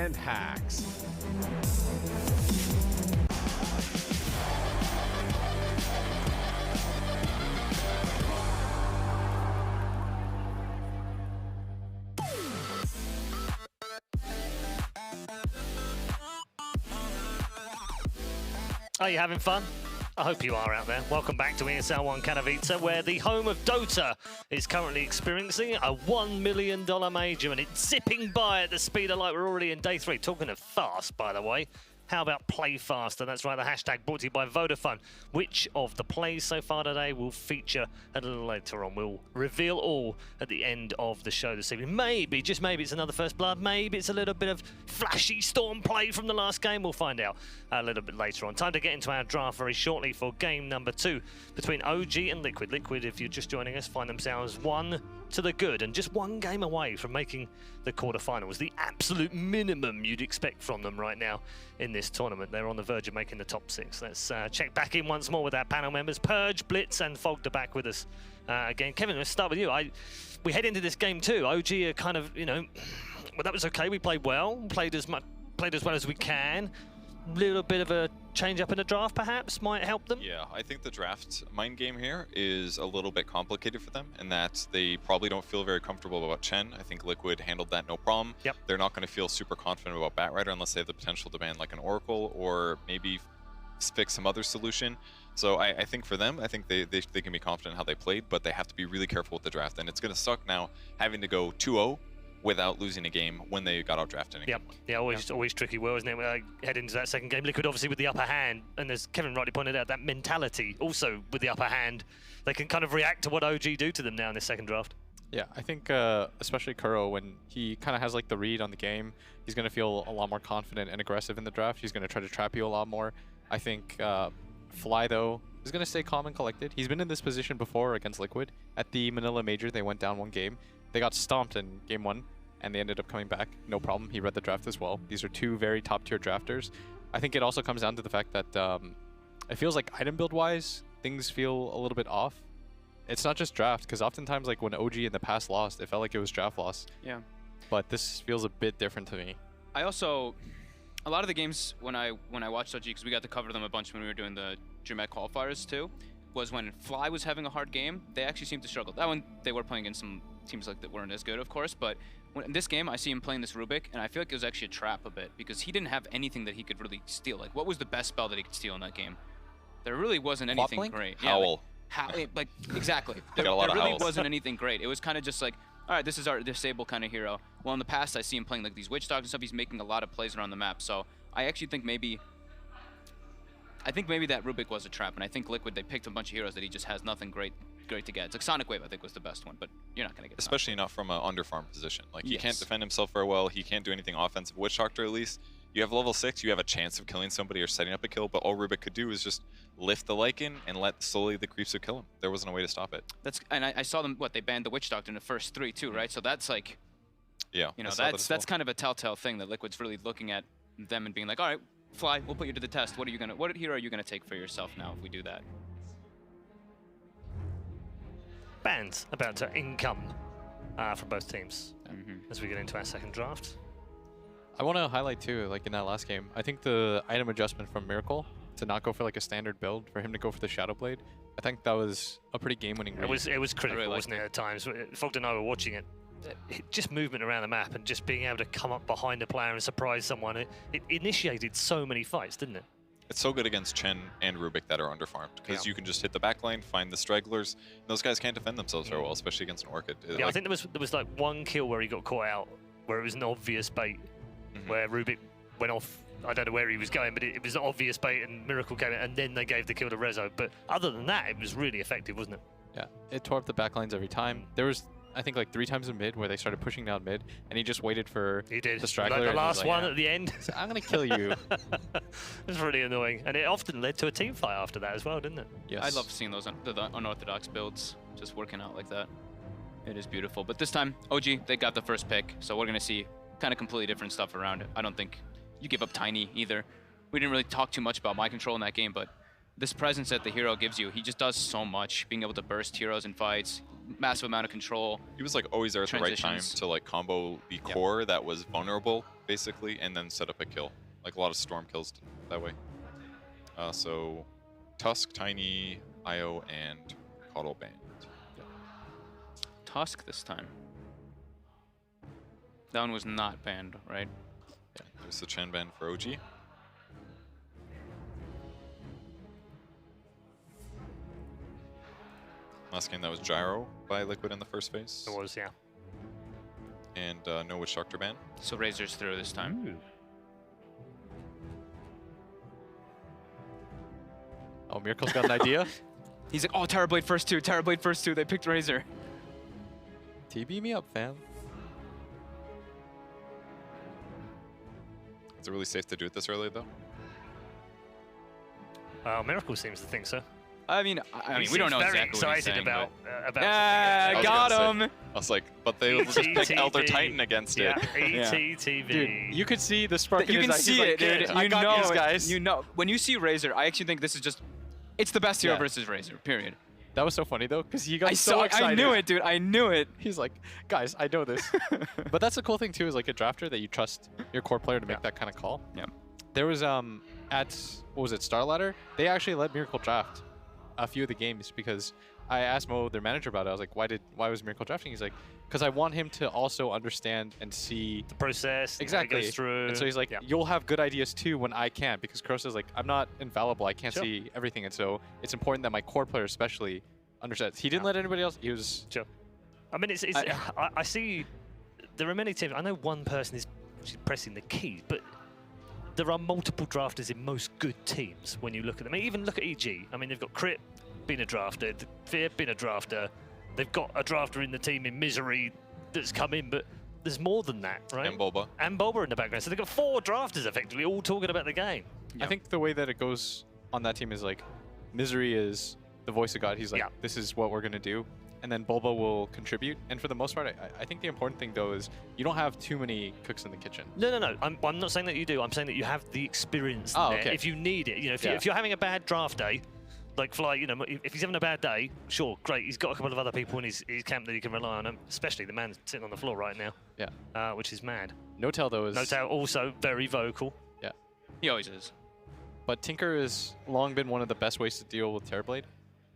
and hacks. Are you having fun? I hope you are out there. Welcome back to ESL One Katowice, where the home of Dota is currently experiencing a $1 million major, and it's zipping by at the speed of light. We're already in day 3. Talking of fast, by the way. How about play faster? That's right, the hashtag brought to you by Vodafone. Which of the plays so far today will feature a little later on? We'll reveal all at the end of the show this evening. Maybe, just maybe, it's another First Blood. Maybe it's a little bit of flashy Storm play from the last game. We'll find out a little bit later on. Time to get into our draft very shortly for game number 2 between OG and Liquid. Liquid, if you're just joining us, find themselves 1 to the good and just 1 game away from making the quarterfinals. The absolute minimum you'd expect from them right now in this tournament. They're on the verge of making the top 6. Let's check back in once more with our panel members. Purge, Blitz, and Fogd are back with us again. Kevin, let's start with you. We head into this game too. OG are kind of, you know, well, that was okay. We played well, played as well as we can. Little bit of a change up in the draft perhaps might help them. Yeah, I think the draft mind game here is a little bit complicated for them in that they probably don't feel very comfortable about Chen. I think Liquid handled that no problem. Yep. They're not going to feel super confident about Batrider unless they have the potential to ban like an Oracle or maybe fix some other solution. So I think for them, I think they can be confident in how they played, but they have to be really careful with the draft. And it's going to suck now having to go 2-0 without losing a game when they got out drafted. Yep. Yeah, always tricky, well, isn't it? Head into that second game. Liquid obviously with the upper hand, and as Kevin rightly pointed out, that mentality also with the upper hand. They can kind of react to what OG do to them now in this second draft. Yeah, I think especially Kuro, when he kind of has like the read on the game, he's going to feel a lot more confident and aggressive in the draft. He's going to try to trap you a lot more. I think Fly, though, is going to stay calm and collected. He's been in this position before against Liquid. At the Manila Major, they went down 1 game. They got stomped in game 1. And they ended up coming back, no problem. He read the draft as well. These are 2 very top-tier drafters. I think it also comes down to the fact that it feels like item build-wise, things feel a little bit off. It's not just draft, because oftentimes, like when OG in the past lost, it felt like it was draft loss. Yeah. But this feels a bit different to me. I also, a lot of the games when I watched OG, because we got to cover them a bunch when we were doing the Dreamet qualifiers too, was when Fly was having a hard game, they actually seemed to struggle. That one, they were playing against some teams like that weren't as good, of course, but in this game, I see him playing this Rubik, and I feel like it was actually a trap a bit, because he didn't have anything that he could really steal. Like, what was the best spell that he could steal in that game? There really wasn't anything great. Howl. Yeah, like exactly. There really wasn't anything great. It was kind of just like, all right, this is our disable kind of hero. Well, in the past, I see him playing like these Witch Dogs and stuff. He's making a lot of plays around the map. So I actually think maybe that Rubik was a trap, and I think Liquid, they picked a bunch of heroes that he just has nothing great to get. It's like Sonic Wave, I think, was the best one, but you're not going to get especially not from an underfarm position. Like, he can't defend himself very well. He can't do anything offensive. Witch Doctor, at least, you have level 6, you have a chance of killing somebody or setting up a kill, but all Rubik could do is just lift the Lycan and let slowly the creeps kill him. There wasn't a way to stop it. And I saw them, they banned the Witch Doctor in the first 3 too, right? So that's like, yeah, you know, that's kind of a telltale thing that Liquid's really looking at them and being like, all right, Fly, we'll put you to the test. What hero are you gonna take for yourself now if we do that? Bans about to income from both teams as we get into our second draft. I want to highlight too, like in that last game, I think the item adjustment from Miracle to not go for like a standard build, for him to go for the Shadow Blade, I think that was a pretty game-winning read. It was critical, wasn't it, at times? Fogd and I were watching it. Just movement around the map and just being able to come up behind a player and surprise someone. It initiated so many fights, didn't it? It's so good against Chen and Rubik that are underfarmed, because you can just hit the backline, find the stragglers. And those guys can't defend themselves very well, especially against an Orchid. Yeah, like, I think there was like 1 kill where he got caught out, where it was an obvious bait, where Rubik went off. I don't know where he was going, but it was an obvious bait, and Miracle came in, and then they gave the kill to Rezo. But other than that, it was really effective, wasn't it? Yeah, it tore up the backlines every time. There was, I think, like 3 times in mid where they started pushing down mid, and he just waited for the straggler. Like the last one at the end. So I'm going to kill you. It was really annoying. And it often led to a team fight after that as well, didn't it? Yes. I love seeing those the unorthodox builds just working out like that. It is beautiful. But this time, OG, they got the first pick, so we're going to see kind of completely different stuff around it. I don't think you give up Tiny either. We didn't really talk too much about mind control in that game, but this presence that the hero gives you, he just does so much, being able to burst heroes in fights, massive amount of control. He was like always there at the right time Transitions. to like combo the core that was vulnerable, basically, and then set up a kill. Like a lot of storm kills that way. So Tusk, Tiny, Io, and Caudal banned. Tusk this time. That one was not banned, right? Yeah, there's the Chen ban for OG. Last game that was Gyro by Liquid in the first phase. It was, yeah. And no Witch Doctor ban. So Razor's through this time. Oh, Miracle's got an idea. He's like, oh, Terrorblade first two, Terrorblade first two. They picked Razor. TB me up, fam. Is it really safe to do it this early, though? Miracle seems to think so. I mean, we don't know very exactly what he's excited saying, about but- something. Yeah, was got gonna him. I was like, but they will just pick Elder Titan against Yeah, it. ETTV. Dude, you could see the spark in You his can eye. He's see like, it, dude. I got these guys. You know, when you see Razor, I actually think this is just, it's the best hero Yeah. versus Razor, period. That was so funny though, because he got I so excited. I knew it, dude. I knew it. He's like, guys, I know this. But that's the cool thing too, is like a drafter that you trust your core player to make that kind of call. Yeah. There was at what was it, Starladder? They actually let Miracle draft a few of the games because I asked Mo, their manager, about it. I was like, why was Miracle drafting? He's like, because I want him to also understand and see the process, exactly. how it goes through. And so he's like, yeah. you'll have good ideas too when I can't, because Cross is like, I'm not infallible. I can't Sure. see everything, and so it's important that my core player especially understands. He didn't let anybody else. He was. Sure. I mean, I see there are many teams. I know one person is pressing the keys, but there are multiple drafters in most good teams when you look at them. I mean, even look at EG. I mean, they've got Crit being a drafter, Fear being a drafter. They've got a drafter in the team in Misery that's come in, but there's more than that, right? And Bulba. And Bulba in the background. So they've got 4 drafters effectively all talking about the game. I think the way that it goes on that team is like, Misery is the voice of God. He's like, Yeah. this is what we're gonna do, and then Bulba will contribute. And for the most part, I think the important thing though is you don't have too many cooks in the kitchen. No. I'm not saying that you do. I'm saying that you have the experience there okay. if you need it. You know, Yeah. if you're having a bad draft day, like Fly, you know, if he's having a bad day, sure, great. He's got a couple of other people in his camp that he can rely on, especially the man sitting on the floor right now. Yeah. Which is mad. No Tell though is. No Tail also very vocal. Yeah. He always is. But Tinker has long been one of the best ways to deal with Terrorblade.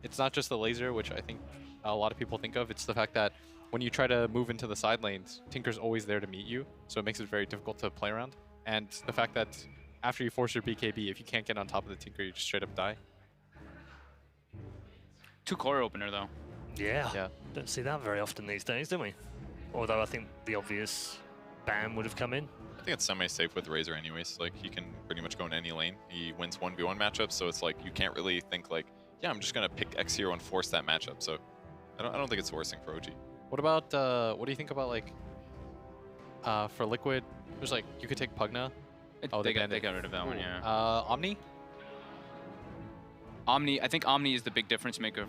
It's not just the laser, which I think a lot of people think of. It's the fact that when you try to move into the side lanes, Tinker's always there to meet you, so it makes it very difficult to play around. And the fact that after you force your BKB, if you can't get on top of the Tinker, you just straight up die. 2 core opener though. Yeah. Yeah. Don't see that very often these days, do we? Although I think the obvious ban would have come in. I think it's semi-safe with Razor anyways. Like, he can pretty much go in any lane. He wins 1v1 matchups, so it's like, you can't really think like, yeah, I'm just going to pick X hero and force that matchup. So I don't think it's the worst thing for OG. What about, what do you think about, like, for Liquid, there's like, you could take Pugna. Oh, they got banned it. rid of that one, yeah. Omni? I think Omni is the big difference maker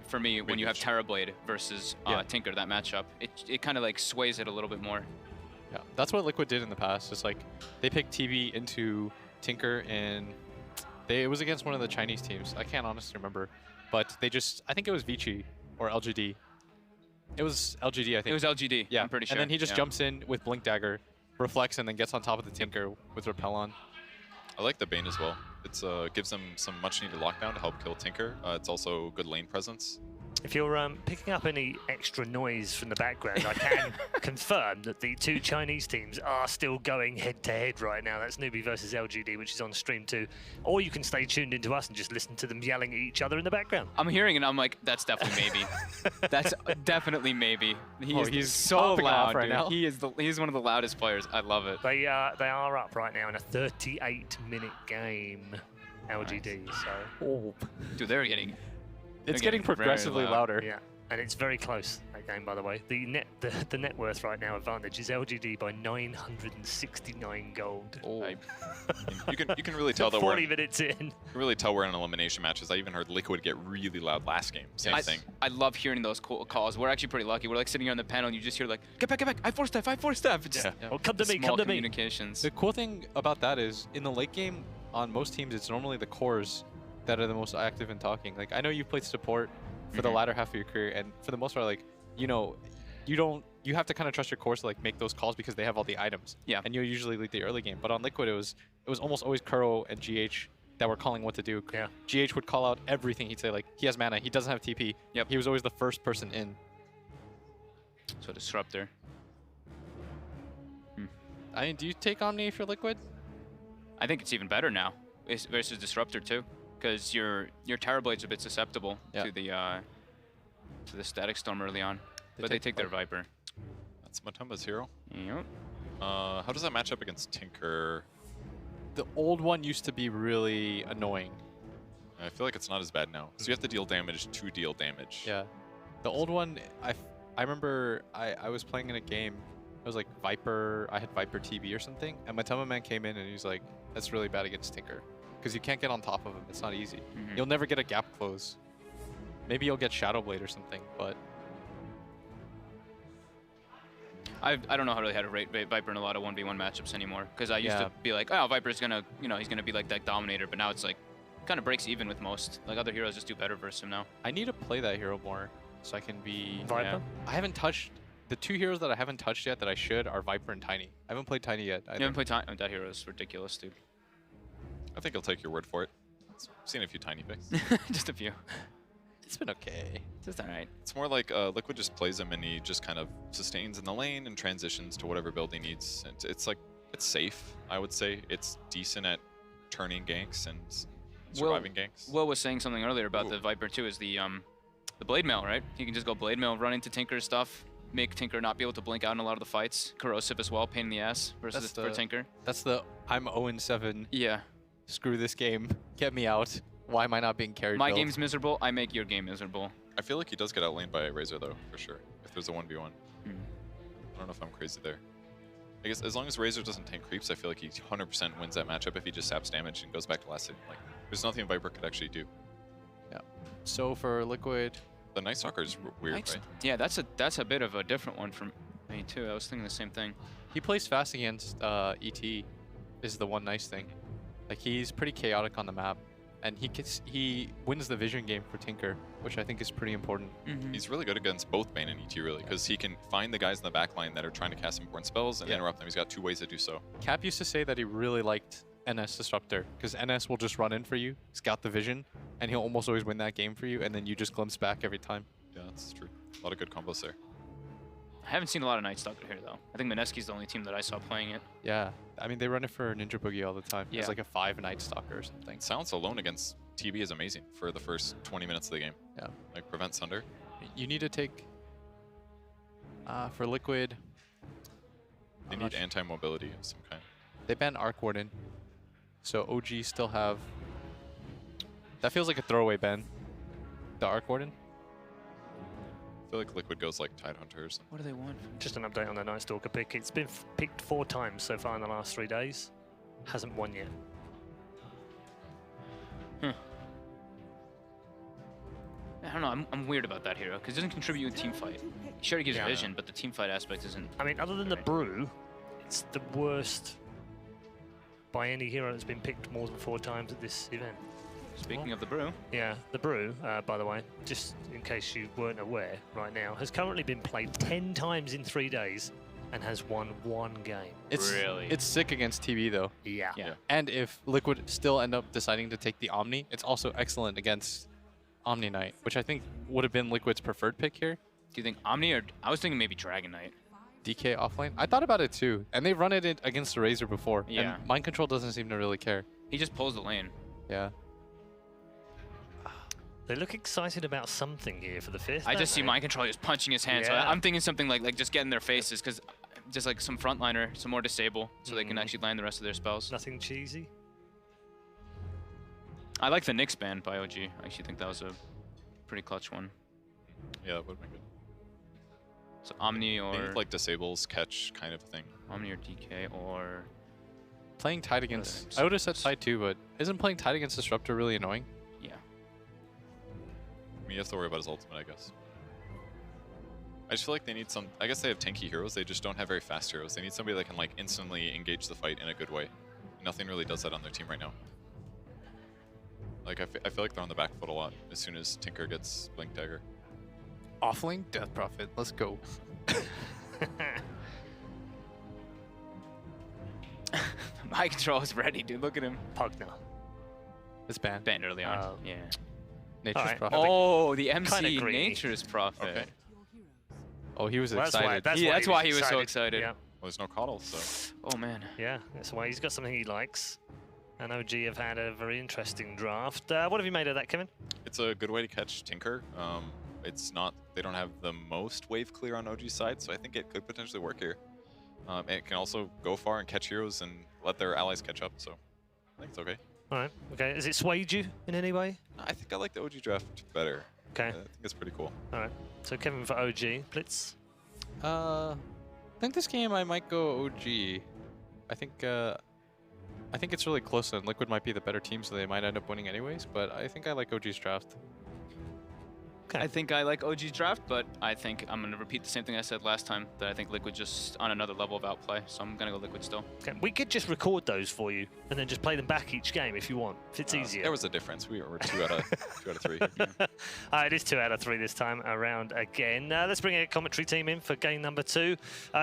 for me when you have Terrorblade versus Tinker, that matchup. It kind of like sways it a little bit more. Yeah, that's what Liquid did in the past. It's like they picked TB into Tinker, and it was against one of the Chinese teams. I can't honestly remember, but they just, I think it was Vici or LGD. It was LGD, I think. It was LGD, yeah, I'm pretty sure. And then he just jumps in with Blink Dagger, reflects, and then gets on top of the Tinker with Repel on. I like the Bane as well. It's gives them some much-needed lockdown to help kill Tinker. It's also good lane presence. If you're picking up any extra noise from the background, I can confirm that the 2 Chinese teams are still going head-to-head right now. That's Newbie versus LGD, which is on stream too. Or you can stay tuned into us and just listen to them yelling at each other in the background. I'm hearing it and I'm like, that's definitely maybe. That's definitely maybe. He's so popping off loud right dude. now. He's one of the loudest players. I love it. They are up right now in a 38-minute game, LGD. Nice. So Dude, they're getting... It's They're getting getting very progressively loud. louder. yeah, and it's very close, that game, by the way. The net worth right now advantage is LGD by 969 gold. Oh. You can really tell that 40 minutes in. you can really tell we're in elimination matches. I even heard Liquid get really loud last game. Same thing. I love hearing those cool calls. We're actually pretty lucky. We're like sitting here on the panel and you just hear like, get back, I force step. It's just Yeah. Well, come to the me, small come to me. communications. The cool thing about that is, in the late game, on most teams, it's normally the cores that are the most active in talking. Like, I know you've played support for the latter half of your career, and for the most part, like, you know, you have to kind of trust your cores to like make those calls because they have all the items. Yeah. And you usually lead the early game. But on Liquid, it was almost always Kuro and GH that were calling what to do. Yeah. GH would call out everything. He'd say like, he has mana, he doesn't have TP. Yep. He was always the first person in. So Disruptor. I mean, do you take Omni if you're Liquid? I think it's even better now versus Disruptor too, because your Terrablade's a bit susceptible to the Static Storm early on, but they take their Viper. That's Matumba's hero. Yep. How does that match up against Tinker? The old one used to be really annoying. I feel like it's not as bad now. So you have to deal damage to deal damage. Yeah. The old one, I remember I was playing in a game. It was like Viper. I had Viper TB or something, and my Tama man came in and he was like, "That's really bad against Tinker, because you can't get on top of him. It's not easy. You'll never get a gap close. Maybe you'll get Shadow Blade or something, but." I don't know how to rate Viper in a lot of 1v1 matchups anymore, because I used to be like, oh, Viper's gonna, he's gonna be like that dominator, but now it's like, kind of breaks even with most. Like other heroes just do better versus him now. I need to play that hero more so I can be Viper? Yeah. I haven't touched the two heroes that I haven't touched yet that I should are Viper and Tiny. I haven't played Tiny yet. You haven't played Tiny? Oh, that hero is ridiculous, dude. I think I'll take your word for it. I've seen a few tiny picks. Just a few. It's been okay. Just alright. It's more like Liquid just plays him and he just kind of sustains in the lane and transitions to whatever build he needs. It's like, it's safe, I would say. It's decent at turning ganks and surviving ganks. Will was saying something earlier about the Viper too, is the blade mail, right? You can just go blade mail, run into Tinker's stuff, make Tinker not be able to blink out in a lot of the fights. Corrosive as well, pain in the ass versus for Tinker. That's the I'm 0-7. Yeah. Screw this game. Get me out. Why am I not being carried? My game's miserable. I make your game miserable. I feel like he does get outlaned by Razor though, for sure. If there's a 1v1. I don't know if I'm crazy there. I guess as long as Razor doesn't tank creeps, I feel like he 100% wins that matchup if he just saps damage and goes back to last hit. Like, there's nothing Viper could actually do. Yeah. So for Liquid, the Night Stalker is weird, right? Yeah, that's a bit of a different one from me too. I was thinking the same thing. he plays fast against ET. Is the one nice thing. Like he's pretty chaotic on the map, and he wins the vision game for Tinker, which I think is pretty important. He's really good against both Bane and ET, really, because he can find the guys in the back line that are trying to cast important spells and interrupt them. He's got two ways to do so. Cap used to say that he really liked NS Disruptor, because NS will just run in for you, scout the vision, and he'll almost always win that game for you, and then you just glimpse back every time. Yeah, that's true. A lot of good combos there. I haven't seen a lot of Night Stalker here though. I think Mineski's the only team that I saw playing it. Yeah, I mean they run it for Ninja Boogie all the time. Yeah. It's like a 5 Night Stalker or something. Silence alone against TB is amazing for the first 20 minutes of the game. Yeah. Like prevent Sunder. You need to take for Liquid. They need anti-mobility of some kind. They ban Arc Warden, so OG still have. That feels like a throwaway ban. The Arc Warden. I feel like Liquid goes like Tidehunter or something. What do they want? Just an update on the Night Stalker pick. It's been picked 4 times so far in the last 3 days. Hasn't won yet. I don't know. I'm weird about that hero because it doesn't contribute in team fight. Sure, it gives Yeah. vision, but the team fight aspect isn't. I mean, other than the Brew, it's the worst by any hero that's been picked more than 4 times at this event. Speaking of the brew, Yeah, the Brew, by the way, just in case you weren't aware right now, has currently been played 10 times in 3 days and has won 1 game. It's sick against TB though. Yeah. yeah. And if Liquid still end up deciding to take the Omni, it's also excellent against Omni Knight, which I think would have been Liquid's preferred pick here. Do you think Omni or I was thinking maybe Dragon Knight? DK offlane. I thought about it too, and they've run it against the Razor before. Yeah. And Mind Control doesn't seem to really care. He just pulls the lane. Yeah. They look excited about something here for the 5th. I just see Mind Control just punching his hand. So Yeah. I'm thinking something like just get in their faces because just like some frontliner, some more disable, so they can actually land the rest of their spells. Nothing cheesy. I like the Nyx ban by OG. I actually think that was a pretty clutch one. Yeah, that would have been good. So Omni or They need like disables, catch kind of thing. Omni or DK or Playing Tide against. I would have said Tide too, but isn't playing Tide against Disruptor really annoying? yeah. I mean, you have to worry about his ultimate, I guess. I just feel like they need some. I guess they have tanky heroes. They just don't have very fast heroes. They need somebody that can like instantly engage the fight in a good way. Nothing really does that on their team right now. Like I feel like they're on the back foot a lot as soon as Tinker gets Blink Dagger. Offlane, Death Prophet. Let's go. My control is ready, dude. Look at him. Pugner. It's banned. Banned early on. Oh. Yeah. Nature's Alright. Prophet. Oh, the Kinda MC greedy. Nature's Prophet. Okay. Oh, he was Well, excited. That's why he was so excited. Yeah, Well, there's no coddle, so Oh man. yeah, that's why he's got something he likes. And OG have had a very interesting draft. What have you made of that, Kevin? it's a good way to catch Tinker. It's not, they don't have the most wave clear on OG's side, so I think it could potentially work here. It can also go far and catch heroes and let their allies catch up, so I think it's okay. All right, okay. Has it swayed you in any way? I think I like the OG draft better. Okay, I think it's pretty cool. all right. So Kevin for OG, Blitz. I think this game I might go OG. I think it's really close, and Liquid might be the better team, so they might end up winning anyways. But I think I like OG's draft. Okay. I think I like OG's draft, but I think I'm going to repeat the same thing I said last time, that I think Liquid just on another level of outplay, so I'm going to go Liquid still. Okay. We could just record those for you and then just play them back each game if you want, if it's easier. There was a difference. We were 2 out of 3. It is 2 out of 3 this time around again. Let's bring a commentary team in for game number 2.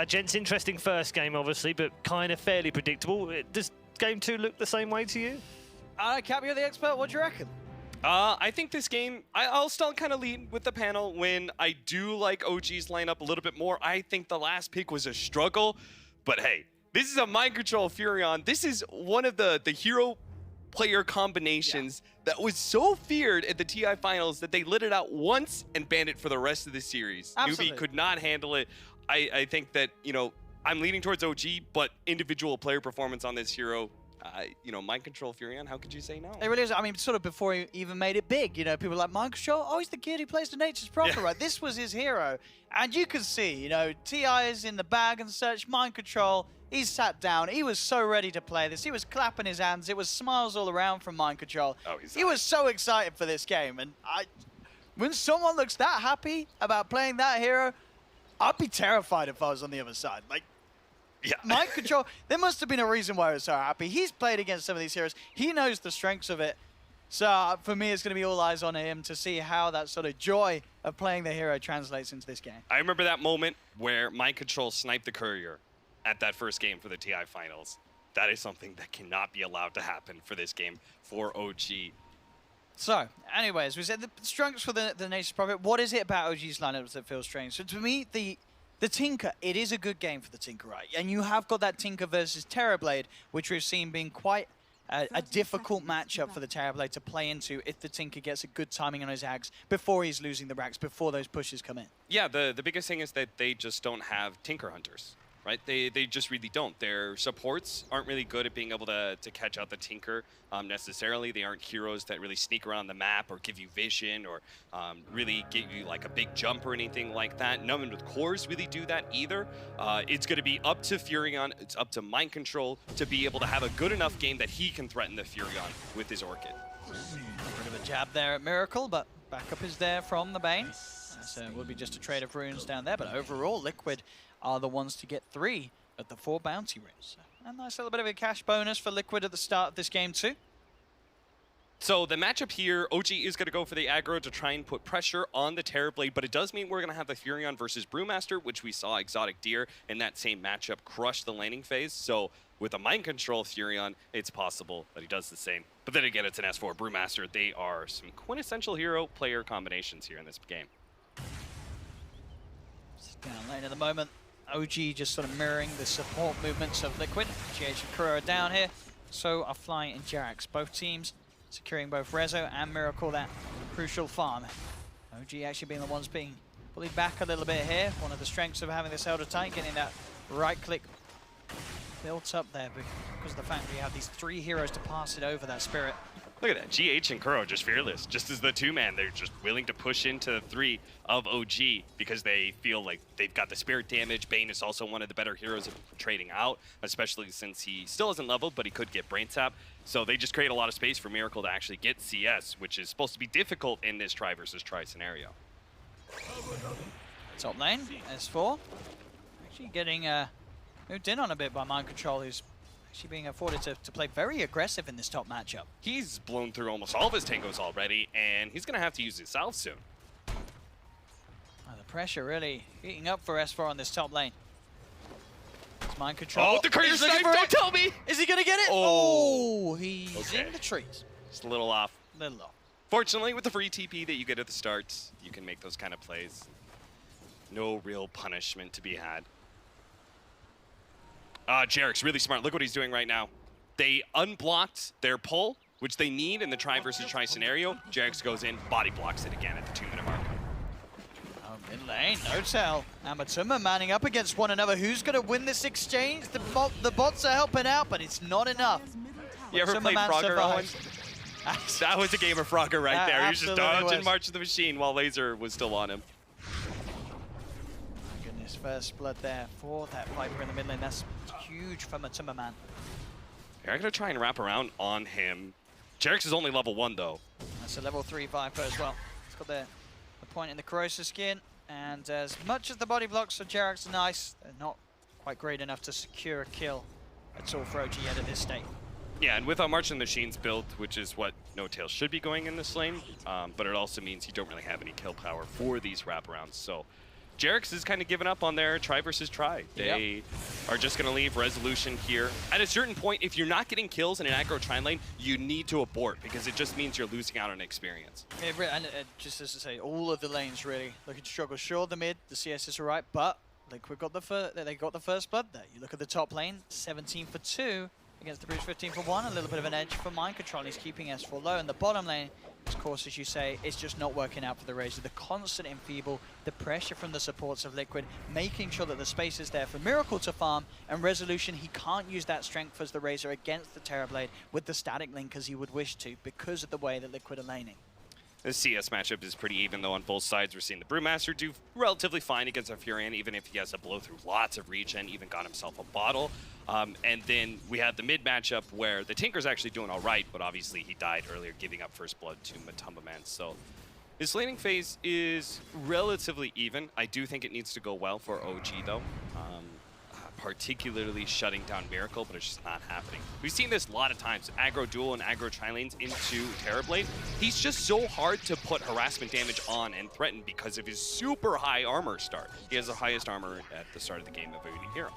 Gents, interesting first game, obviously, but kind of fairly predictable. Does game 2 look the same way to you? Cap, you're the expert. What do you reckon? I think this game, I'll still kind of lead with the panel when I do like OG's lineup a little bit more. I think the last pick was a struggle, but hey, this is a mind control Furion. This is one of the hero player combinations that was so feared at the TI finals that they lit it out once and banned it for the rest of the series. Absolutely. Newbie could not handle it. I think that, you know, I'm leaning towards OG, but individual player performance on this hero, you know, mind control Furion, how could you say no? It really is. I mean, sort of before he even made it big, you know, people like Mind Control, oh, he's the kid who plays the Nature's Prophet, right? This was his hero. And you can see, you know, TI is in the bag and such. Mind Control, he's sat down. He was so ready to play this. He was clapping his hands. It was smiles all around from Mind Control. Oh, he's he was so excited for this game. And when someone looks that happy about playing that hero, I'd be terrified if I was on the other side. Like, Yeah. Mind Control, there must have been a reason why he was so happy. He's played against some of these heroes. He knows the strengths of it. So for me, it's going to be all eyes on him to see how that sort of joy of playing the hero translates into this game. I remember that moment where Mind Control sniped the Courier at that first game for the TI finals. That is something that cannot be allowed to happen for this game for OG. So, anyways, we said the strengths for the Nature's Prophet. What is it about OG's lineups that feels strange? So to me, the Tinker, it is a good game for the Tinker, right? And you have got that Tinker versus Terrorblade, which we've seen being quite a difficult matchup for the Terrorblade to play into if the Tinker gets a good timing on his ags before he's losing the racks, before those pushes come in. Yeah, the biggest thing is that they just don't have Tinker Hunters, right? They just really don't. Their supports aren't really good at being able to catch out the Tinker necessarily. They aren't heroes that really sneak around the map or give you vision or really give you like a big jump or anything like that. None with cores really do that either. It's going to be up to Furion, it's up to Mind Control to be able to have a good enough game that he can threaten the Furion with his Orchid. Bit of a jab there at Miracle, but backup is there from the Bane. So it will be just a trade of runes down there, but overall, Liquid are the ones to get 3 of the 4 bounty runes. A nice little bit of a cash bonus for Liquid at the start of this game too. So the matchup here, OG is going to go for the aggro to try and put pressure on the Terrorblade, but it does mean we're going to have the Furion versus Brewmaster, which we saw Exotic Deer in that same matchup crush the laning phase. So with a Mind Control Furion, it's possible that he does the same. But then again, it's an S4 Brewmaster. They are some quintessential hero player combinations here in this game. Down lane at the moment. OG just sort of mirroring the support movements of Liquid. GH and Kuro are down here. So are Fly and Jarax. Both teams securing both Rezo and Miracle that crucial farm. OG actually being the ones being bullied back a little bit here. One of the strengths of having this Elder Titan, getting that right click built up there because of the fact we have these 3 heroes to pass it over that Spirit. Look at that, GH and Kuro just fearless. Just as the 2-man, they're just willing to push into the 3 of OG because they feel like they've got the spirit damage. Bane is also one of the better heroes of trading out, especially since he still isn't leveled, but he could get Brain Sap. So they just create a lot of space for Miracle to actually get CS, which is supposed to be difficult in this try versus try scenario. Top lane, S4. Actually getting moved in on a bit by Mind Control, who's Actually being afforded to play very aggressive in this top matchup. He's blown through almost all of his tangos already, and he's going to have to use his salve soon. The pressure really heating up for S4 on this top lane. It's mind control. Oh, the crazy He's knife, don't tell me! Is he going to get it? Oh. He's Okay. in the trees. Just a little off. Little off. Fortunately, with the free TP that you get at the start, you can make those kind of plays. No real punishment to be had. Jarek's really smart. Look what he's doing right now. They unblocked their pull, which they need in the try versus try scenario. Jarek's goes in, body blocks it again at the 2-minute mark. Oh, mid lane, Notel and Matuma manning up against one another. Who's going to win this exchange? The bots are helping out, but it's not enough. You ever Matuma played Man Frogger, Owen? survives. That was a game of Frogger right there. He was just Absolutely dodging was. March of the Machine while Laser was still on him. My goodness, first blood there for that Viper in the mid lane. That's huge for Matuma Man. They're going to try and wrap around on him. Jarek's is only level 1, though. That's a level 3 Viper as well. It's got the point in the corrosive skin, and as much as the body blocks for Jarek's are nice, they're not quite great enough to secure a kill at all for OG yet at this state. Yeah, and with a March of the Machines build, which is what No Tail should be going in this lane, but it also means you don't really have any kill power for these wraparounds. So Jarek's is kind of giving up on their try versus try. They are just going to leave Resolution here. At a certain point, if you're not getting kills in an aggro tri lane, you need to abort because it just means you're losing out on experience. And just as to say, all of the lanes really looking to struggle. Sure, the mid, the CS is alright, but Liquid got they got the first blood there. You look at the top lane, 17 for 2 against the Bruce 15 for 1. A little bit of an edge for Mind Control. He's keeping S4 low. And the bottom lane, of course, as you say, it's just not working out for the Razor. The constant enfeeble, the pressure from the supports of Liquid, making sure that the space is there for Miracle to farm, and Resolution, he can't use that strength as the Razor against the Terrorblade with the static link as he would wish to because of the way that Liquid are laning. The CS matchup is pretty even, though, on both sides. We're seeing the Brewmaster do relatively fine against a Furion, even if he has to blow through lots of regen, even got himself a bottle. And then we had the mid matchup where the Tinker's actually doing all right, but obviously he died earlier, giving up first blood to Matuma Man. So his laning phase is relatively even. I do think it needs to go well for OG, though. Particularly shutting down Miracle, but it's just not happening. We've seen this a lot of times, aggro duel and aggro tri-lanes into Terrorblade. He's just so hard to put harassment damage on and threaten because of his super high armor start. He has the highest armor at the start of the game of any hero.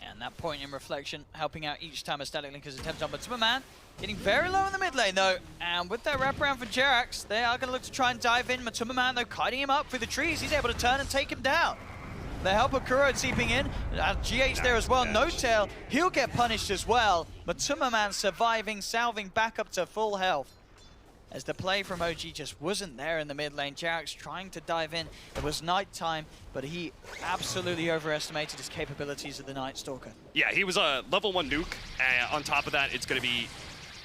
And that point in reflection helping out each time a static link is attempted on Matuma Man. Getting very low in the mid lane though, and with that wraparound for Jerax, they are going to look to try and dive in. Matuma Man though, kiting him up through the trees, he's able to turn and take him down. The help of Kuro seeping in, GH there as well, No Tail, he'll get punished as well. Matuma Man surviving, salving back up to full health. As the play from OG just wasn't there in the mid lane. Jerax trying to dive in, it was night time, but he absolutely overestimated his capabilities of the Night Stalker. Yeah, he was a level 1 nuke, on top of that, it's going to be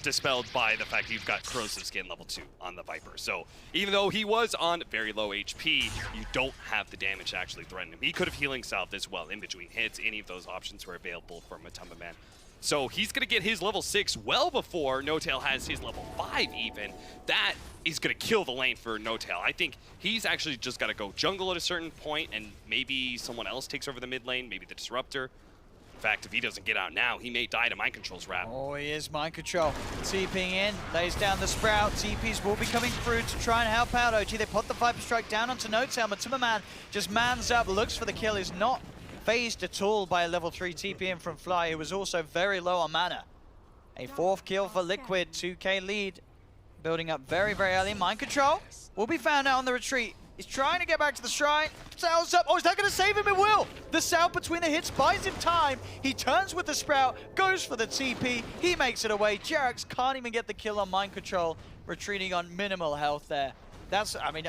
dispelled by the fact that you've got corrosive skin level 2 on the Viper. So even though he was on very low HP, you don't have the damage to actually threaten him. He could have healing salved as well in between hits. Any of those options were available for Matuma Man. So he's going to get his level 6 well before No Tail has his level 5 even. That is going to kill the lane for No Tail. I think he's actually just got to go jungle at a certain point, and maybe someone else takes over the mid lane, maybe the Disruptor. In fact, if he doesn't get out now, he may die to Mind Control's wrap. Oh, he is Mind Control. TPing in, lays down the Sprout. TPs will be coming through to try and help out OG. They put the Viper Strike down onto No Tail. Matuma Man just mans up, looks for the kill, is not phased at all by a level 3 TP in from Fly, who was also very low on mana. A 4th kill for Liquid, 2k lead. Building up very, very early. Mind Control will be found out on the retreat. He's trying to get back to the shrine. Sal's up. Oh, is that going to save him? It will. The Sal between the hits buys him time. He turns with the Sprout, goes for the TP. He makes it away. Jerax can't even get the kill on Mind Control, retreating on minimal health there. That's, I mean,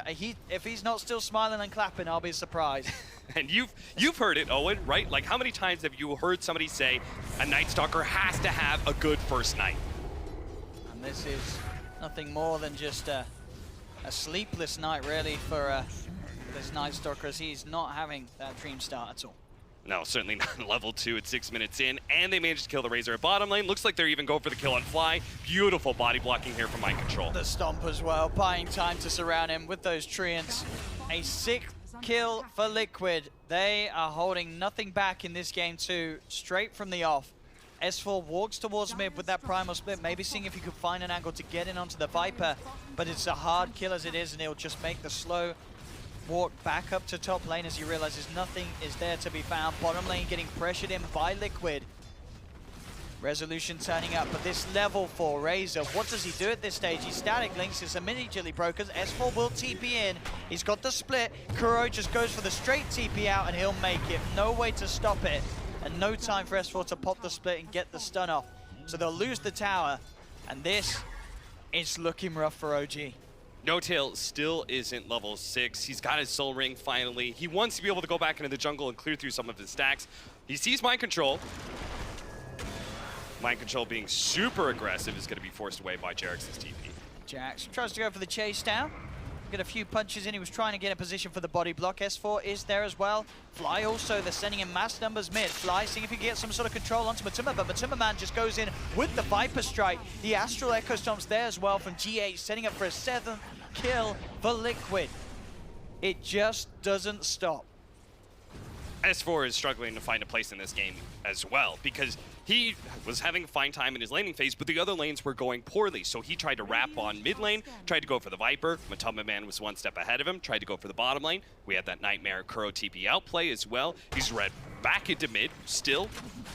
if he's not still smiling and clapping, I'll be surprised. And you've heard it, Owen, right? Like, how many times have you heard somebody say a Night Stalker has to have a good first night? And this is nothing more than just a sleepless night, really, for this Night Stalker, as he's not having that dream start at all. No, certainly not. Level 2 at 6 minutes in, and they managed to kill the Razor at bottom lane. Looks like they're even going for the kill on Fly. Beautiful body blocking here from Mind Control. The Stomp as well, buying time to surround him with those Treants. A 6th kill for Liquid. They are holding nothing back in this game too, straight from the off. S4 walks towards mid with that primal split, maybe seeing if he could find an angle to get in onto the Viper, but it's a hard kill as it is, and he'll just make the slow walk back up to top lane as he realizes nothing is there to be found. Bottom lane getting pressured in by Liquid. Resolution turning up, but this level for Razor, what does he do at this stage? He static links, it's immediately broken. S4 will TP in, he's got the split. Kuro just goes for the straight TP out and he'll make it. No way to stop it, and no time for S4 to pop the split and get the stun off. So they'll lose the tower, and this is looking rough for OG. No-Tail still isn't level 6. He's got his soul ring finally. He wants to be able to go back into the jungle and clear through some of his stacks. He sees Mind Control. Mind Control being super aggressive is going to be forced away by Jax's TP. Jax tries to go for the chase down. Get a few punches in. He was trying to get in position for the body block. S4 is there as well. Fly also, they're sending in mass numbers mid. Fly seeing if he can get some sort of control onto Matuma, but Matuma Man just goes in with the Viper Strike. The Astral Echo Stomp's there as well from GH, setting up for a 7th kill for Liquid. It just doesn't stop. S4 is struggling to find a place in this game as well, because he was having a fine time in his laning phase, but the other lanes were going poorly. So he tried to wrap on mid lane, tried to go for the Viper. Matuma Man was one step ahead of him, tried to go for the bottom lane. We had that Nightmare Kuro TP outplay as well. He's read back into mid, still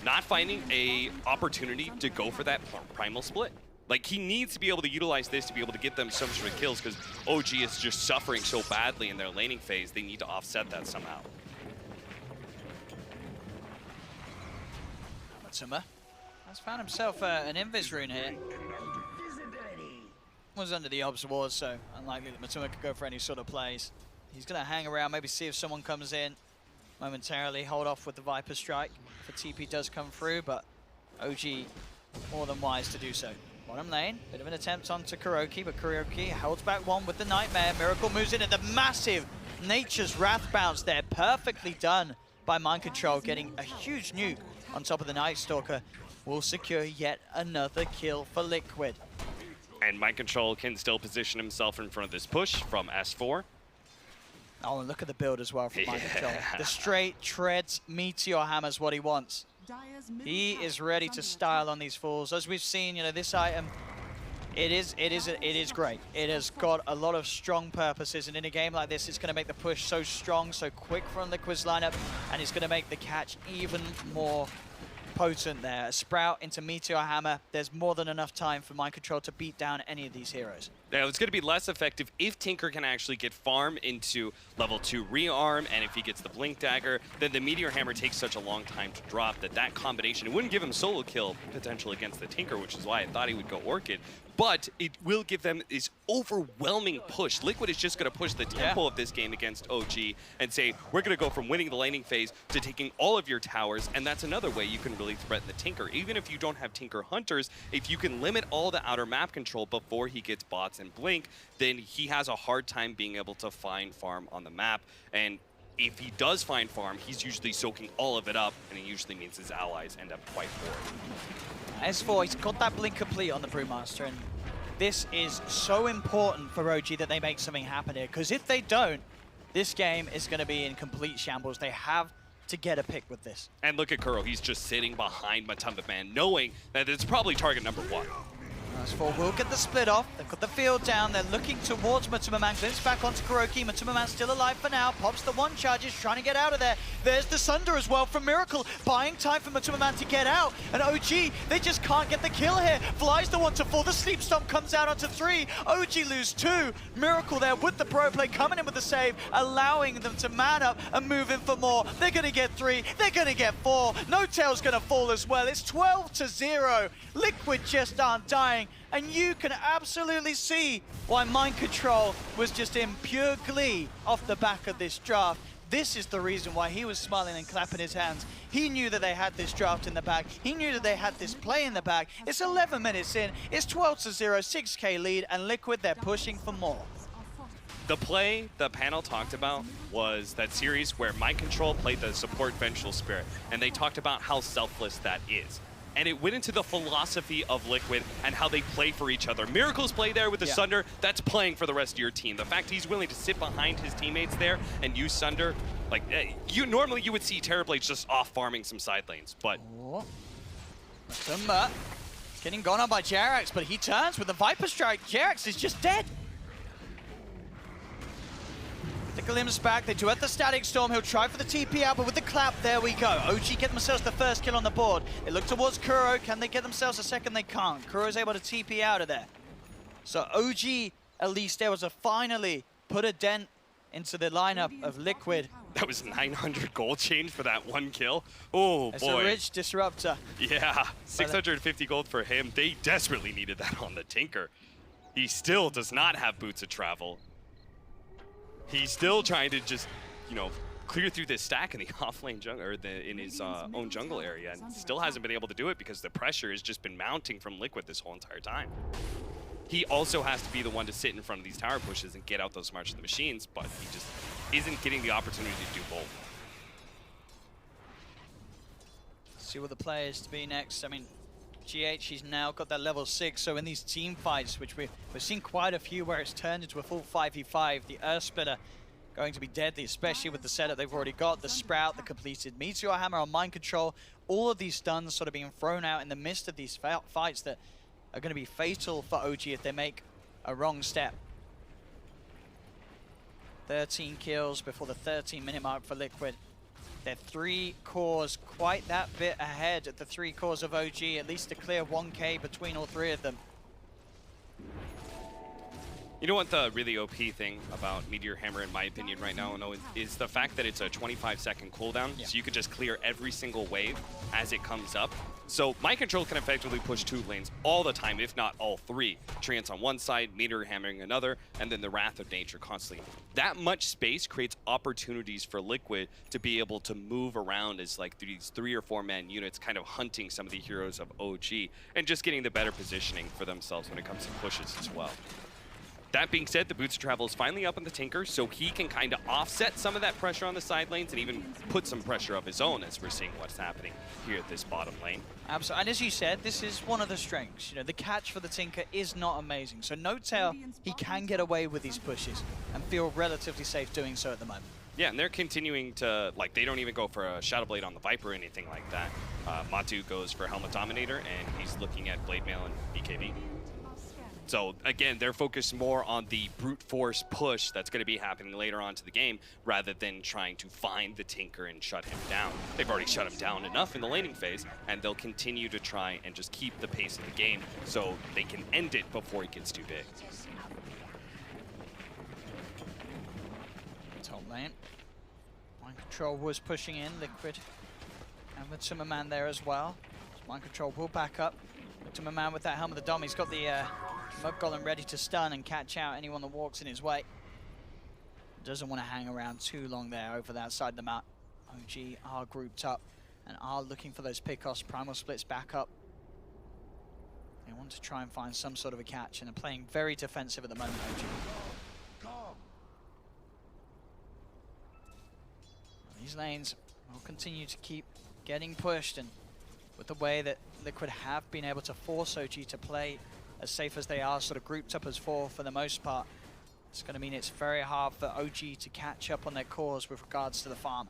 not finding a opportunity to go for that primal split. Like, he needs to be able to utilize this to be able to get them some sort of kills, because OG is just suffering so badly in their laning phase. They need to offset that somehow. Matuma has found himself an Invis rune here. Was under the Obs Ward, so unlikely that Matuma could go for any sort of plays. He's going to hang around, maybe see if someone comes in momentarily, hold off with the Viper Strike if the TP does come through, but OG more than wise to do so. Bottom lane, bit of an attempt onto Kuroki, but Kuroki holds back one with the Nightmare. Miracle moves in at the massive Nature's Wrath bounce there. Perfectly done by Mind Control, getting a huge nuke on top of the Night Stalker. Will secure yet another kill for Liquid. And Mind Control can still position himself in front of this push from S4. Oh, and look at the build as well from Mind Control. The straight treads Meteor Hammer's what he wants. He is ready to style on these fools. As we've seen, you know, this item, it is great. It has got a lot of strong purposes, and in a game like this, it's going to make the push so strong, so quick from Liquid's lineup, and it's going to make the catch even more potent there. A Sprout into Meteor Hammer. There's more than enough time for Mind Control to beat down any of these heroes. Now, it's going to be less effective if Tinker can actually get farm into level 2 rearm, and if he gets the Blink Dagger, then the Meteor Hammer takes such a long time to drop that combination, it wouldn't give him solo kill potential against the Tinker, which is why I thought he would go Orchid, but it will give them this overwhelming push. Liquid is just going to push the tempo of this game against OG and say, we're going to go from winning the laning phase to taking all of your towers, and that's another way you can really threaten the Tinker. Even if you don't have Tinker Hunters, if you can limit all the outer map control before he gets bots and Blink, then he has a hard time being able to find farm on the map. And if he does find farm, he's usually soaking all of it up, and it usually means his allies end up quite poor. S4, he's got that Blink complete on the Brewmaster, and this is so important for OG that they make something happen here, because if they don't, this game is going to be in complete shambles. They have to get a pick with this. And look at Kuro, he's just sitting behind Matuma Man, knowing that it's probably target number 1. S4 will get the split off. They've got the field down. They're looking towards Matuma Man. Glimpse back onto Kuroki. Matuma Man still alive for now. Pops the one charges, trying to get out of there. There's the Sunder as well from Miracle. Buying time for Matuma Man to get out. And OG, they just can't get the kill here. Fly's the one to fall. The Sleep Stomp comes out onto 3. OG lose 2. Miracle there with the pro play, coming in with the save, allowing them to man up and move in for more. They're going to get 3. They're going to get 4. No-Tail's going to fall as well. It's 12-0. Liquid just aren't dying. And you can absolutely see why Mind Control was just in pure glee off the back of this draft. This is the reason why he was smiling and clapping his hands. He knew that they had this draft in the bag. He knew that they had this play in the bag. It's 11 minutes in. It's 12-0, 6K lead, and Liquid, they're pushing for more. The play the panel talked about was that series where Mind Control played the support Vengeful Spirit, and they talked about how selfless that is. And it went into the philosophy of Liquid and how they play for each other. Miracle's play there with the Sunder, that's playing for the rest of your team. The fact he's willing to sit behind his teammates there and use Sunder, like, normally you would see Terrorblades just off farming some side lanes, but Matumba getting gone on by Jerax, but he turns with the Viper Strike. Jerax is just dead. The Glimpse back, they duet the Static Storm, he'll try for the TP out, but with the clap, there we go. OG get themselves the first kill on the board. They look towards Kuro, can they get themselves a second? They can't. Kuro's able to TP out of there. So OG, at least able to finally put a dent into the lineup of Liquid. That was 900 gold change for that one kill. Oh, It's boy. a rich disruptor. Yeah, 650 gold for him. They desperately needed that on the Tinker. He still does not have boots of travel. He's still trying to just, you know, clear through this stack in the offlane jungle, or in his own jungle area, and still hasn't been able to do it because the pressure has just been mounting from Liquid this whole entire time. He also has to be the one to sit in front of these tower pushes and get out those March of the Machines, but he just isn't getting the opportunity to do both. See what the play is to be next. I mean, GH, he's now got that level 6, so in these team fights, which we've seen quite a few where it's turned into a full 5v5, the Earth Splitter going to be deadly, especially with the setup they've already got, the Sprout, the completed Meteor Hammer on Mind Control, all of these stuns sort of being thrown out in the midst of these fights that are going to be fatal for OG if they make a wrong step. 13 kills before the 13-minute mark for Liquid. They're 3 cores, quite that bit ahead of the 3 cores of OG, at least a clear 1k between all 3 of them. You know what the really OP thing about Meteor Hammer, in my opinion, right now, is the fact that it's a 25-second cooldown, so you could just clear every single wave as it comes up. So Mind Control can effectively push 2 lanes all the time, if not all 3. Trance on one side, Meteor Hammering another, and then the Wrath of Nature constantly. That much space creates opportunities for Liquid to be able to move around as like these 3 or 4 man units, kind of hunting some of the heroes of OG, and just getting the better positioning for themselves when it comes to pushes as well. That being said, the Boots of Travel is finally up on the Tinker, so he can kind of offset some of that pressure on the side lanes and even put some pressure of his own as we're seeing what's happening here at this bottom lane. Absolutely, and as you said, this is one of the strengths. You know, the catch for the Tinker is not amazing, so no tell, he can get away with these pushes and feel relatively safe doing so at the moment. Yeah, and they're continuing to, like, they don't even go for a Shadow Blade on the Viper or anything like that. Matu goes for Helmet Dominator, and he's looking at Blade Mail and BKB. So again, they're focused more on the brute force push that's going to be happening later on to the game, rather than trying to find the Tinker and shut him down. They've already shut him down enough in the laning phase, and they'll continue to try and just keep the pace of the game so they can end it before it gets too big. Top lane. Mind Control was pushing in, Liquid. And with Timmerman there as well. Mind Control will back up. Timmerman with that Helmet of the Dom, he's got the Mud Golem ready to stun and catch out anyone that walks in his way. Doesn't want to hang around too long there over that side of the map. OG are grouped up and are looking for those pickoffs. Primal Splits back up. They want to try and find some sort of a catch and are playing very defensive at the moment, OG. These lanes will continue to keep getting pushed, and with the way that Liquid have been able to force OG to play as safe as they are, sort of grouped up as 4 for the most part, it's going to mean it's very hard for OG to catch up on their cores with regards to the farm.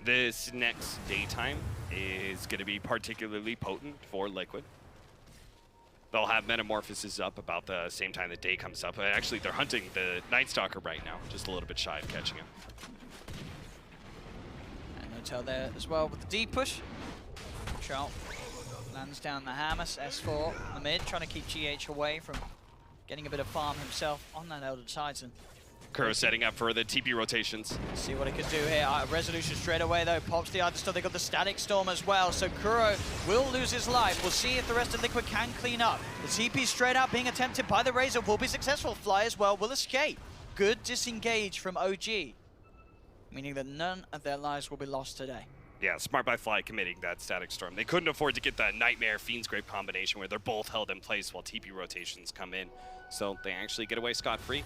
This next daytime is going to be particularly potent for Liquid. They'll have Metamorphosis up about the same time the day comes up. Actually, they're hunting the Night Stalker right now, just a little bit shy of catching him. And no tell there as well with the D push. Trout lands down the hammer, S4 in the mid, trying to keep GH away from getting a bit of farm himself on that Elder Titan. Kuro setting up for the TP rotations. See what he can do here. Resolution straight away though, pops the Other Storm. They got the Static Storm as well, so Kuro will lose his life. We'll see if the rest of Liquid can clean up. The TP straight out being attempted by the Razor will be successful. Fly as well will escape. Good disengage from OG, meaning that none of their lives will be lost today. Yeah, smart by Fly committing that Static Storm. They couldn't afford to get that Nightmare Fiend's Grave combination where they're both held in place while TP rotations come in. So they actually get away scot-free.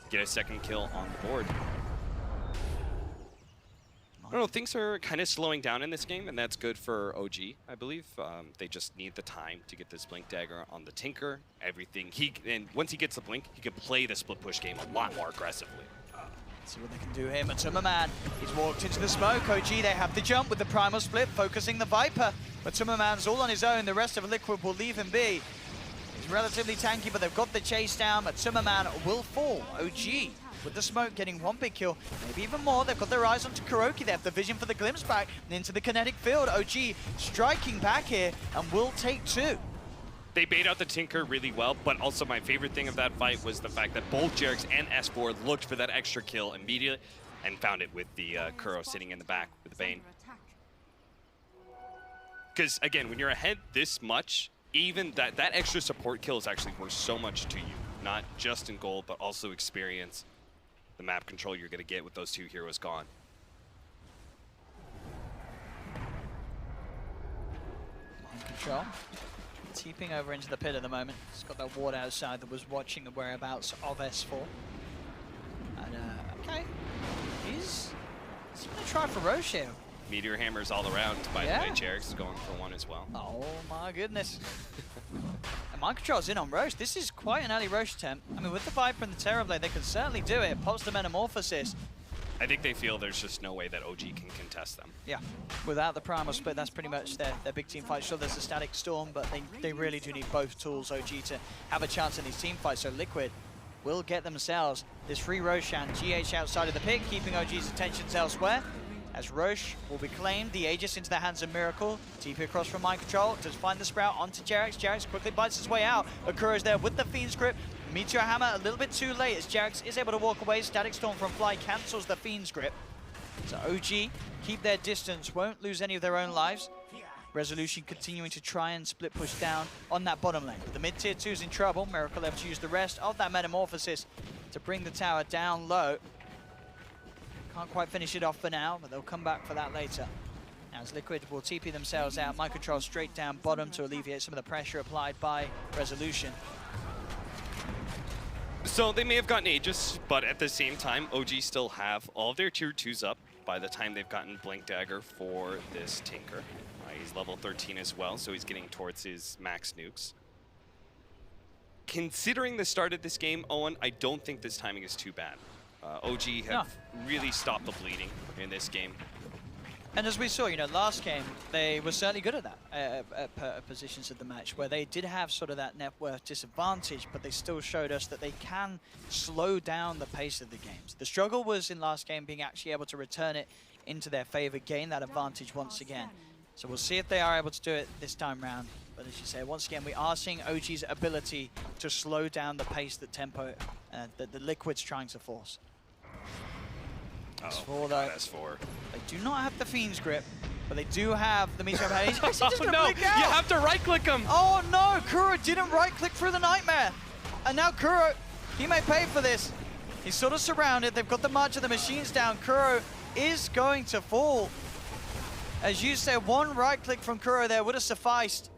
Get a second kill on the board. I don't know, things are kind of slowing down in this game, and that's good for OG, I believe. They just need the time to get this Blink Dagger on the Tinker. Everything, and once he gets the Blink, he can play the split push game a lot more aggressively. See what they can do here. Matuma Man, he's walked into the smoke. OG, they have the jump with the primal split, focusing the Viper. Matuma Man's all on his own. The rest of Liquid will leave him be. He's relatively tanky, but they've got the chase down. Matuma Man will fall. OG with the smoke getting one big kill, maybe even more. They've got their eyes onto Kuroki. They have the vision for the glimpse back and into the kinetic field. OG striking back here and will take 2. They bait out the Tinker really well, but also my favorite thing of that fight was the fact that both Jarex and S4 looked for that extra kill immediately and found it with the Kuro sitting in the back with the Bane. Because again, when you're ahead this much, even that extra support kill is actually worth so much to you. Not just in gold, but also experience. The map control you're going to get with those 2 heroes gone. Mind control. Teeping over into the pit at the moment. He's got that ward outside that was watching the whereabouts of S4. And, okay. He's going to try for Roche here. Meteor hammers all around, by the way. Jarex is going for one as well. Oh my goodness. And mind control's in on Roche. This is quite an early Roche attempt. I mean, with the Viper and the Terrorblade, they can certainly do it. Pops the Metamorphosis. I think they feel there's just no way that OG can contest them. Yeah, without the primal split, that's pretty much their big team fight. Sure, there's a static storm, but they really do need both tools, OG, to have a chance in these team fights. So Liquid will get themselves this free Roshan. GH outside of the pit, keeping OG's attentions elsewhere. As Roche will be claimed, the Aegis into the hands of Miracle. TP across from Mind Control, does find the Sprout onto Jarex. Jarex quickly bites his way out. Akuro's there with the Fiend's Grip. Meteor Hammer a little bit too late as Jarex is able to walk away. Static Storm from Fly cancels the Fiend's Grip. So OG keep their distance, won't lose any of their own lives. Resolution continuing to try and split push down on that bottom lane. The mid-tier 2's in trouble. Miracle able to use the rest of that Metamorphosis to bring the tower down low. Can't quite finish it off for now, but they'll come back for that later. As Liquid will TP themselves out. Mind control straight down bottom to alleviate some of the pressure applied by Resolution. So they may have gotten Aegis, but at the same time, OG still have all of their tier 2s up by the time they've gotten Blink Dagger for this Tinker. He's level 13 as well, so he's getting towards his max nukes. Considering the start of this game, Owen, I don't think this timing is too bad. OG have really stopped the bleeding in this game. And as we saw, you know, last game, they were certainly good at that, at positions of the match, where they did have sort of that net worth disadvantage, but they still showed us that they can slow down the pace of the games. The struggle was in last game being actually able to return it into their favor, gain that advantage once again. So we'll see if they are able to do it this time round. But as you say, once again, we are seeing OG's ability to slow down the pace that tempo, that the Liquid's trying to force. S4 though, S4. they do not have the Fiend's Grip, but they do have the Meteor Hammer. He's actually just Oh gonna no, blink out. you have to right-click him! Oh no, Kuro didn't right-click through the Nightmare. And now Kuro, he may pay for this. He's sort of surrounded, they've got the March of the Machines down. Kuro is going to fall. As you said, one right-click from Kuro there would have sufficed.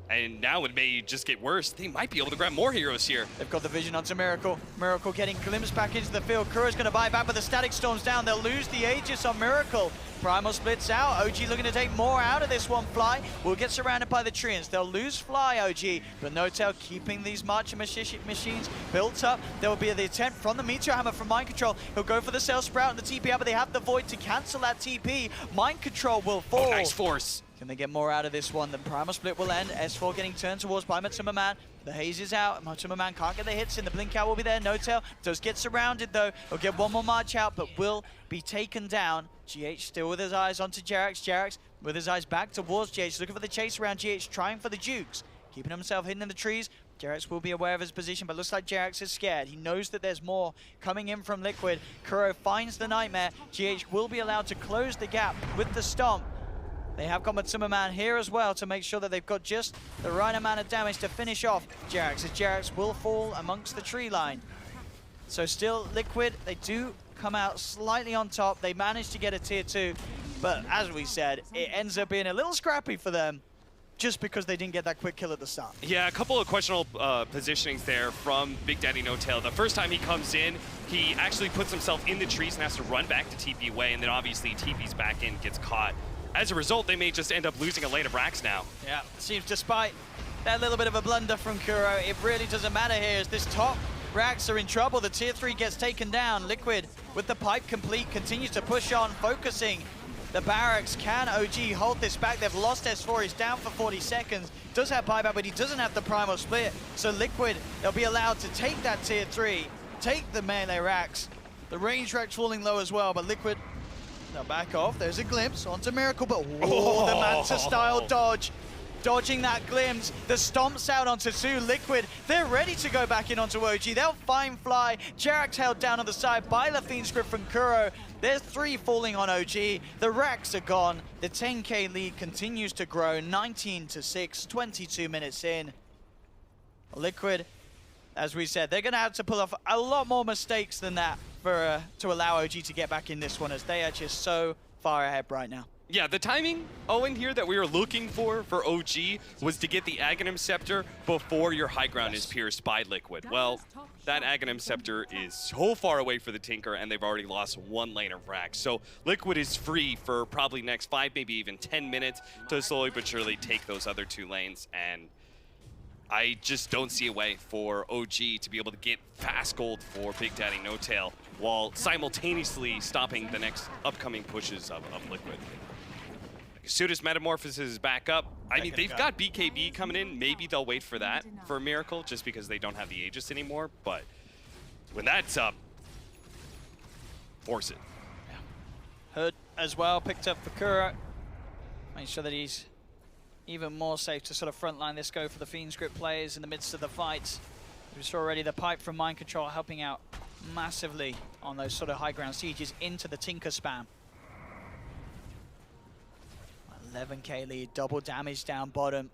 And now it may just get worse. They might be able to grab more heroes here. They've got the vision onto Miracle. Miracle getting glimpsed back into the field. Kuro's going to buy back, but the Static Storm's down. They'll lose the Aegis on Miracle. Primal splits out. OG looking to take more out of this one. Fly will get surrounded by the Treants. They'll lose Fly, OG, but No-Tail keeping these marching machines built up. There will be the attempt from the Meteor Hammer from Mind Control. He'll go for the Cell Sprout and the TP out, but they have the Void to cancel that TP. Mind Control will fall. Oh, nice force. Can they get more out of this one? The Primal Split will end. S4 getting turned towards by Matuma Man. The haze is out. Matuma Man can't get the hits in. The blink out will be there. No-Tail does get surrounded though. He'll get one more march out, but will be taken down. GH still with his eyes onto Jarex. Jarex with his eyes back towards GH, looking for the chase around GH, trying for the Jukes. Keeping himself hidden in the trees. Jarex will be aware of his position, but looks like Jarex is scared. He knows that there's more coming in from Liquid. Kuro finds the Nightmare. GH will be allowed to close the gap with the Stomp. They have got Matuma Man here as well to make sure that they've got just the right amount of damage to finish off Jarex, as Jarex will fall amongst the tree line. So still Liquid, they do come out slightly on top. They managed to get a tier 2, but as we said, it ends up being a little scrappy for them just because they didn't get that quick kill at the start. Yeah, a couple of questionable positionings there from Big Daddy No-Tail. The first time he comes in, he actually puts himself in the trees and has to run back to TP away, and then obviously TP's back in, gets caught. As a result, they may just end up losing a lane of racks now. Yeah, it seems despite that little bit of a blunder from Kuro, it really doesn't matter here as this top Rax are in trouble. The tier 3 gets taken down. Liquid with the pipe complete continues to push on, focusing the barracks. Can OG hold this back? They've lost S4. He's down for 40 seconds. Does have buyback, but he doesn't have the primal split. So Liquid, they'll be allowed to take that tier 3, take the melee Rax. The range Rax falling low as well, but Liquid, they'll back off. There's a glimpse onto Miracle, but the Manta-style dodge. Dodging that glimpse, the stomps out onto Sue. Liquid, they're ready to go back in onto OG. They'll fine fly. Jarek's held down on the side by the Fiend Script from Kuro. There's 3 falling on OG. The Rax are gone. The 10K lead continues to grow. 19-6, 22 minutes in. Liquid, as we said, they're going to have to pull off a lot more mistakes than that for to allow OG to get back in this one, as they are just so far ahead right now. Yeah, the timing, Owen, here that we were looking for OG was to get the Aghanim Scepter before your high ground is pierced by Liquid. Well, that Aghanim Scepter is so far away for the Tinker, and they've already lost 1 lane of Rax. So Liquid is free for probably next 5, maybe even 10 minutes to slowly but surely take those other 2 lanes. And I just don't see a way for OG to be able to get fast gold for Big Daddy No Tail while simultaneously stopping the next upcoming pushes of Liquid. Sudis Metamorphosis is back up. I mean, they've got BKB coming in. Maybe they'll wait for that for a Miracle just because they don't have the Aegis anymore. But when that's up, force it. Yeah. Hood as well, picked up for Kuro. Make sure that he's even more safe to sort of frontline this go for the Fiend Script players in the midst of the fights. We saw already the pipe from Mind Control helping out massively on those sort of high ground sieges into the Tinker spam. 11K lead, double damage down bottom.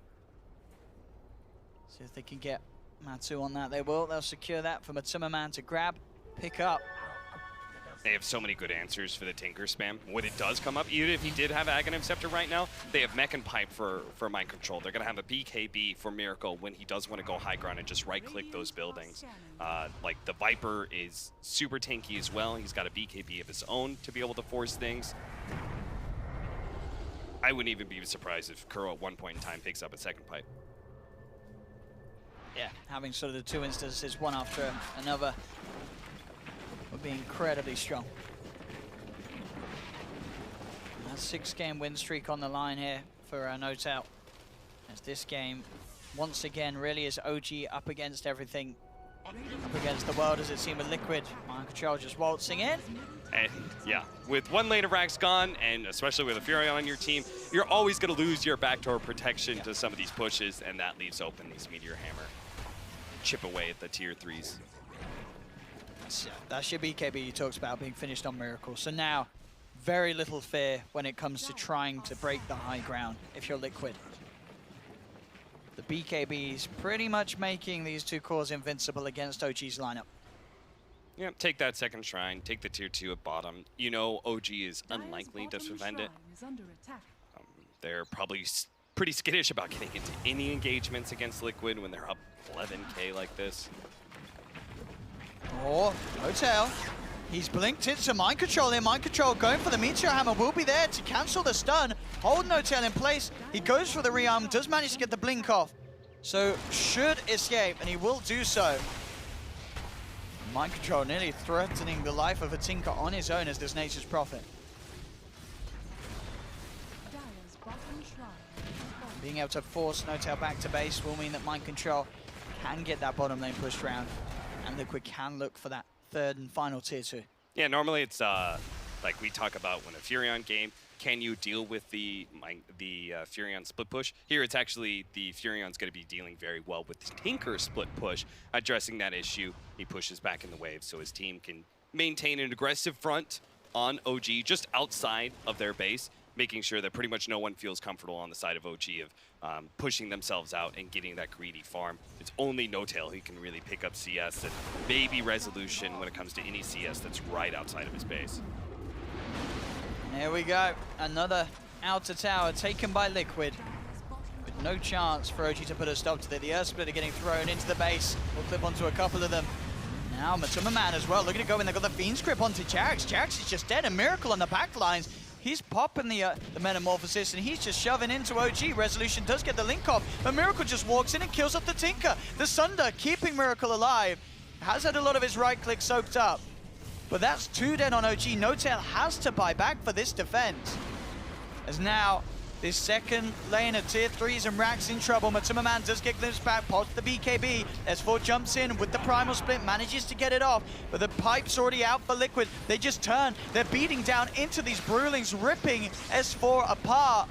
See if they can get Matsu on that. They will. They'll secure that for Matsumaman to grab, pick up. They have so many good answers for the Tinker spam. When it does come up, even if he did have Aghanim Scepter right now, they have Mech and Pipe for Mind Control. They're going to have a BKB for Miracle when he does want to go high ground and just right-click those buildings. Like, the Viper is super tanky as well. He's got a BKB of his own to be able to force things. I wouldn't even be surprised if Kuro at one point in time picks up a second pipe. Yeah, having sort of the 2 instances, one after another, would be incredibly strong. And a 6-game win streak on the line here for No Tail. As this game, once again, really is OG up against everything. Up against the world, as it seemed with Liquid. Mind Control just waltzing in. And yeah, with 1 lane of Rax gone, and especially with a Fury on your team, you're always going to lose your backdoor protection to some of these pushes, and that leaves open these Meteor Hammer. Chip away at the tier 3s. So that should be BKB you talked about being finished on Miracle. So now, very little fear when it comes to trying to break the high ground if you're Liquid. The BKB is pretty much making these 2 cores invincible against OG's lineup. Yeah, take that second shrine, take the tier 2 at bottom. You know OG is unlikely to defend it. They're probably pretty skittish about getting into any engagements against Liquid when they're up 11K like this. Oh, No Tail. He's blinked into Mind Control there. Mind Control going for the Meteor Hammer will be there to cancel the stun. Hold No Tail in place. He goes for the rearm, does manage to get the blink off. So should escape, and he will do so. Mind Control nearly threatening the life of a Tinker on his own as this Nature's Prophet. Being able to force No Tail back to base will mean that Mind Control can get that bottom lane pushed round, and Liquid can look for that 3rd and final tier 2. Yeah, normally it's like we talk about when a Furion game, can you deal with the Furion split push? Here it's actually the Furion's going to be dealing very well with the Tinker split push, addressing that issue. He pushes back in the wave so his team can maintain an aggressive front on OG just outside of their base, making sure that pretty much no one feels comfortable on the side of OG of pushing themselves out and getting that greedy farm. It's only No Tail who can really pick up CS and maybe resolution when it comes to any CS that's right outside of his base. There we go. Another outer tower taken by Liquid. With no chance for OG to put a stop to it. The Earth Splitter getting thrown into the base. We'll clip onto a couple of them. Now Matsumaman as well, looking to go in. They've got the Fiend Script onto Jax. Jax is just dead. A Miracle on the back lines. He's popping the Metamorphosis, and he's just shoving into OG. Resolution does get the link off, but Miracle just walks in and kills off the Tinker. The Sunder keeping Miracle alive, has had a lot of his right click soaked up. But that's 2 dead on OG. No-Tail has to buy back for this defense. As now, this second lane of tier 3s and Rax in trouble. Matuma does get glimpsed back, pops the BKB. S4 jumps in with the primal split, manages to get it off. But the pipe's already out for Liquid. They just turn. They're beating down into these Brewlings, ripping S4 apart.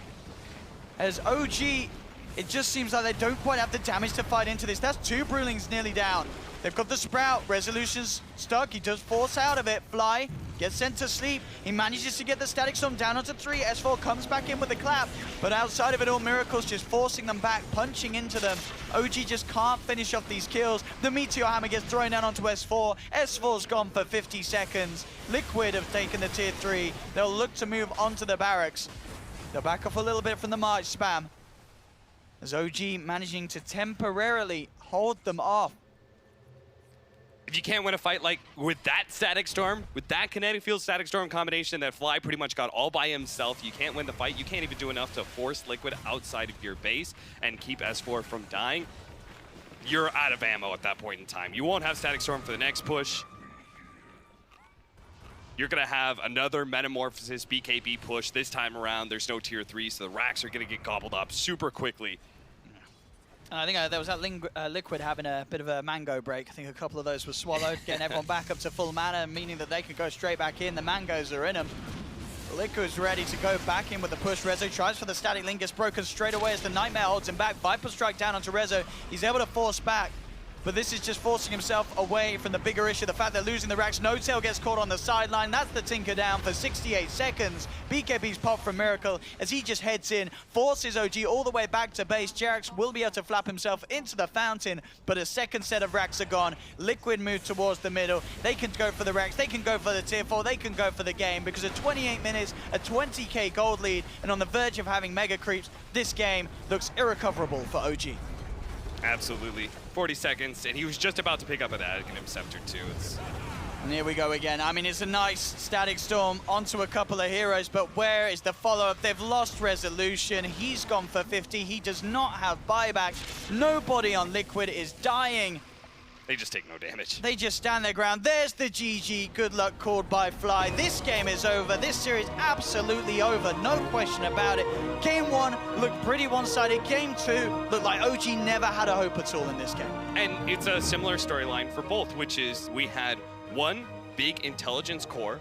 As OG, it just seems like they don't quite have the damage to fight into this. That's 2 Brewlings nearly down. They've got the Sprout. Resolution's stuck. He does force out of it. Fly gets sent to sleep. He manages to get the Static Storm down onto 3. S4 comes back in with the clap. But outside of it all, Miracle's just forcing them back, punching into them. OG just can't finish off these kills. The Meteor Hammer gets thrown down onto S4. S4's gone for 50 seconds. Liquid have taken the tier 3. They'll look to move onto the barracks. They'll back off a little bit from the March spam. As OG managing to temporarily hold them off. If you can't win a fight like with that Static Storm, with that Kinetic Field Static Storm combination that Fly pretty much got all by himself, you can't win the fight. You can't even do enough to force Liquid outside of your base and keep S4 from dying. You're out of ammo at that point in time. You won't have Static Storm for the next push. You're going to have another Metamorphosis BKB push this time around. There's no tier 3, so the racks are going to get gobbled up super quickly. I think there was that Liquid having a bit of a mango break. I think a couple of those were swallowed, getting everyone back up to full mana, meaning that they could go straight back in. The mangoes are in them. Liquid's ready to go back in with the push. Rezo tries for the static link, gets broken straight away as the Nightmare holds him back. Viper strike down onto Rezo. He's able to force back. But this is just forcing himself away from the bigger issue, the fact they're losing the racks. No-Tail gets caught on the sideline. That's the Tinker down for 68 seconds. BKB's pop from Miracle as he just heads in, forces OG all the way back to base. Jerax will be able to flap himself into the fountain, but a second set of racks are gone. Liquid move towards the middle. They can go for the racks, they can go for the tier 4, they can go for the game because at 28 minutes, a 20k gold lead, and on the verge of having mega creeps, this game looks irrecoverable for OG. Absolutely. 40 seconds, and he was just about to pick up an Aghanim Scepter too. And here we go again. I mean, it's a nice Static Storm onto a couple of heroes, but where is the follow-up? They've lost Resolution. He's gone for 50. He does not have buyback. Nobody on Liquid is dying. They just take no damage. They just stand their ground. There's the GG. Good luck called by Fly. This game is over. This series absolutely over. No question about it. Game 1 looked pretty one-sided. Game 2 looked like OG never had a hope at all in this game. And it's a similar storyline for both, which is we had one big intelligence core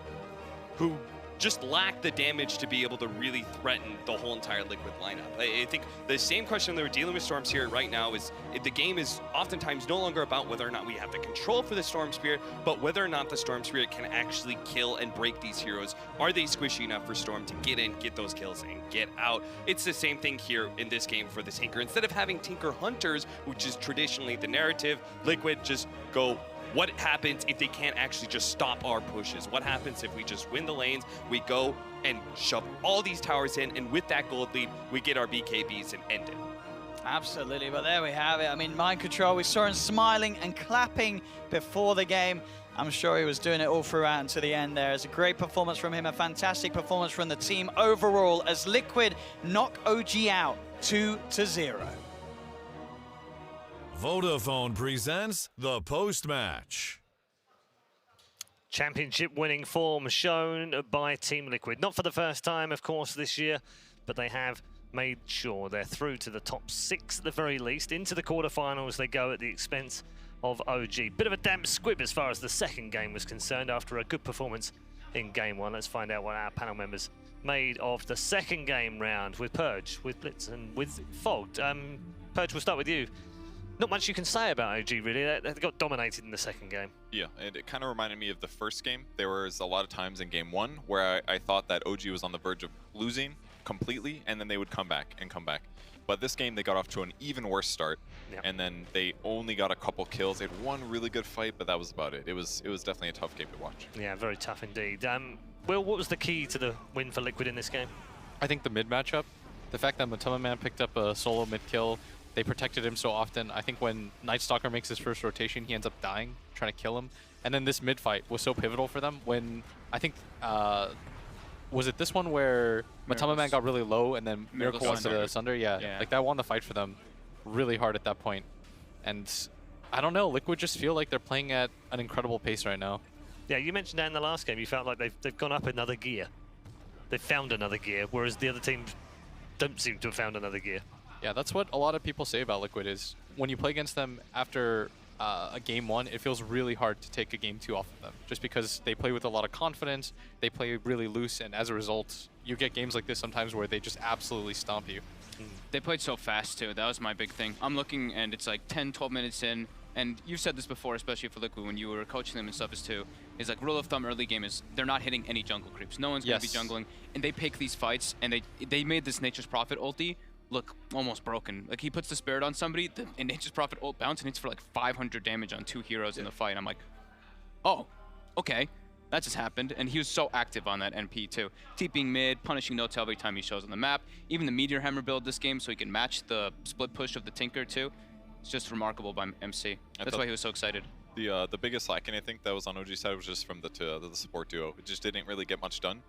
who just lacked the damage to be able to really threaten the whole entire Liquid lineup. I think the same question that we're dealing with Storm Spirit right now is the game is oftentimes no longer about whether or not we have the control for the Storm Spirit, but whether or not the Storm Spirit can actually kill and break these heroes. Are they squishy enough for Storm to get in, get those kills, and get out? It's the same thing here in this game for the Tinker. Instead of having Tinker Hunters, which is traditionally the narrative, Liquid just go, what happens if they can't actually just stop our pushes? What happens if we just win the lanes, we go and shove all these towers in, and with that gold lead, we get our BKBs and end it? Absolutely, but there we have it. I mean, mind control, we saw him smiling and clapping before the game. I'm sure he was doing it all throughout until the end there. It's a great performance from him, a fantastic performance from the team overall as Liquid knock OG out 2-0. Vodafone presents the post-match. Championship winning form shown by Team Liquid. Not for the first time, of course, this year, but they have made sure they're through to the top 6 at the very least. Into the quarterfinals they go at the expense of OG. Bit of a damp squib as far as the second game was concerned after a good performance in game 1. Let's find out what our panel members made of the second game round with Purge, with Blitz, and with Fogged. Purge, we'll start with you. Not much you can say about OG, really. They got dominated in the second game. Yeah, and it kind of reminded me of the first game. There was a lot of times in game 1 where I thought that OG was on the verge of losing completely, and then they would come back and come back. But this game, they got off to an even worse start, and then they only got a couple kills. They had one really good fight, but that was about it. It was definitely a tough game to watch. Yeah, very tough indeed. Will, what was the key to the win for Liquid in this game? I think the mid matchup. The fact that Matuma picked up a solo mid kill, they protected him so often. I think when Night Stalker makes his first rotation, he ends up dying, trying to kill him. And then this mid fight was so pivotal for them when, I think, was it this one where Matuma got really low and then Miracle went to the Sunder? Yeah, like that won the fight for them really hard at that point. And I don't know. Liquid just feel like they're playing at an incredible pace right now. Yeah, you mentioned that in the last game. You felt like they've gone up another gear. They've found another gear, whereas the other teams don't seem to have found another gear. Yeah, that's what a lot of people say about Liquid is when you play against them after a game 1, it feels really hard to take a game 2 off of them. Just because they play with a lot of confidence, they play really loose, and as a result, you get games like this sometimes where they just absolutely stomp you. They played so fast too. That was my big thing. I'm looking and it's like 10, 12 minutes in, and you've said this before, especially for Liquid when you were coaching them and stuff is too, is like rule of thumb early game is they're not hitting any jungle creeps. No one's going to be jungling, and they pick these fights, and they made this Nature's Prophet ulti look almost broken. Like he puts the Spirit on somebody, and Nature's Prophet ult bounce and hits for like 500 damage on 2 heroes in the fight. I'm like, oh, okay. That just happened, and he was so active on that NP too. TPing mid, punishing no-tail every time he shows on the map. Even the Meteor Hammer build this game so he can match the split push of the Tinker too. It's just remarkable by MC. That's why he was so excited. The biggest lacking, I think, that was on OG side was just from the support duo. It just didn't really get much done.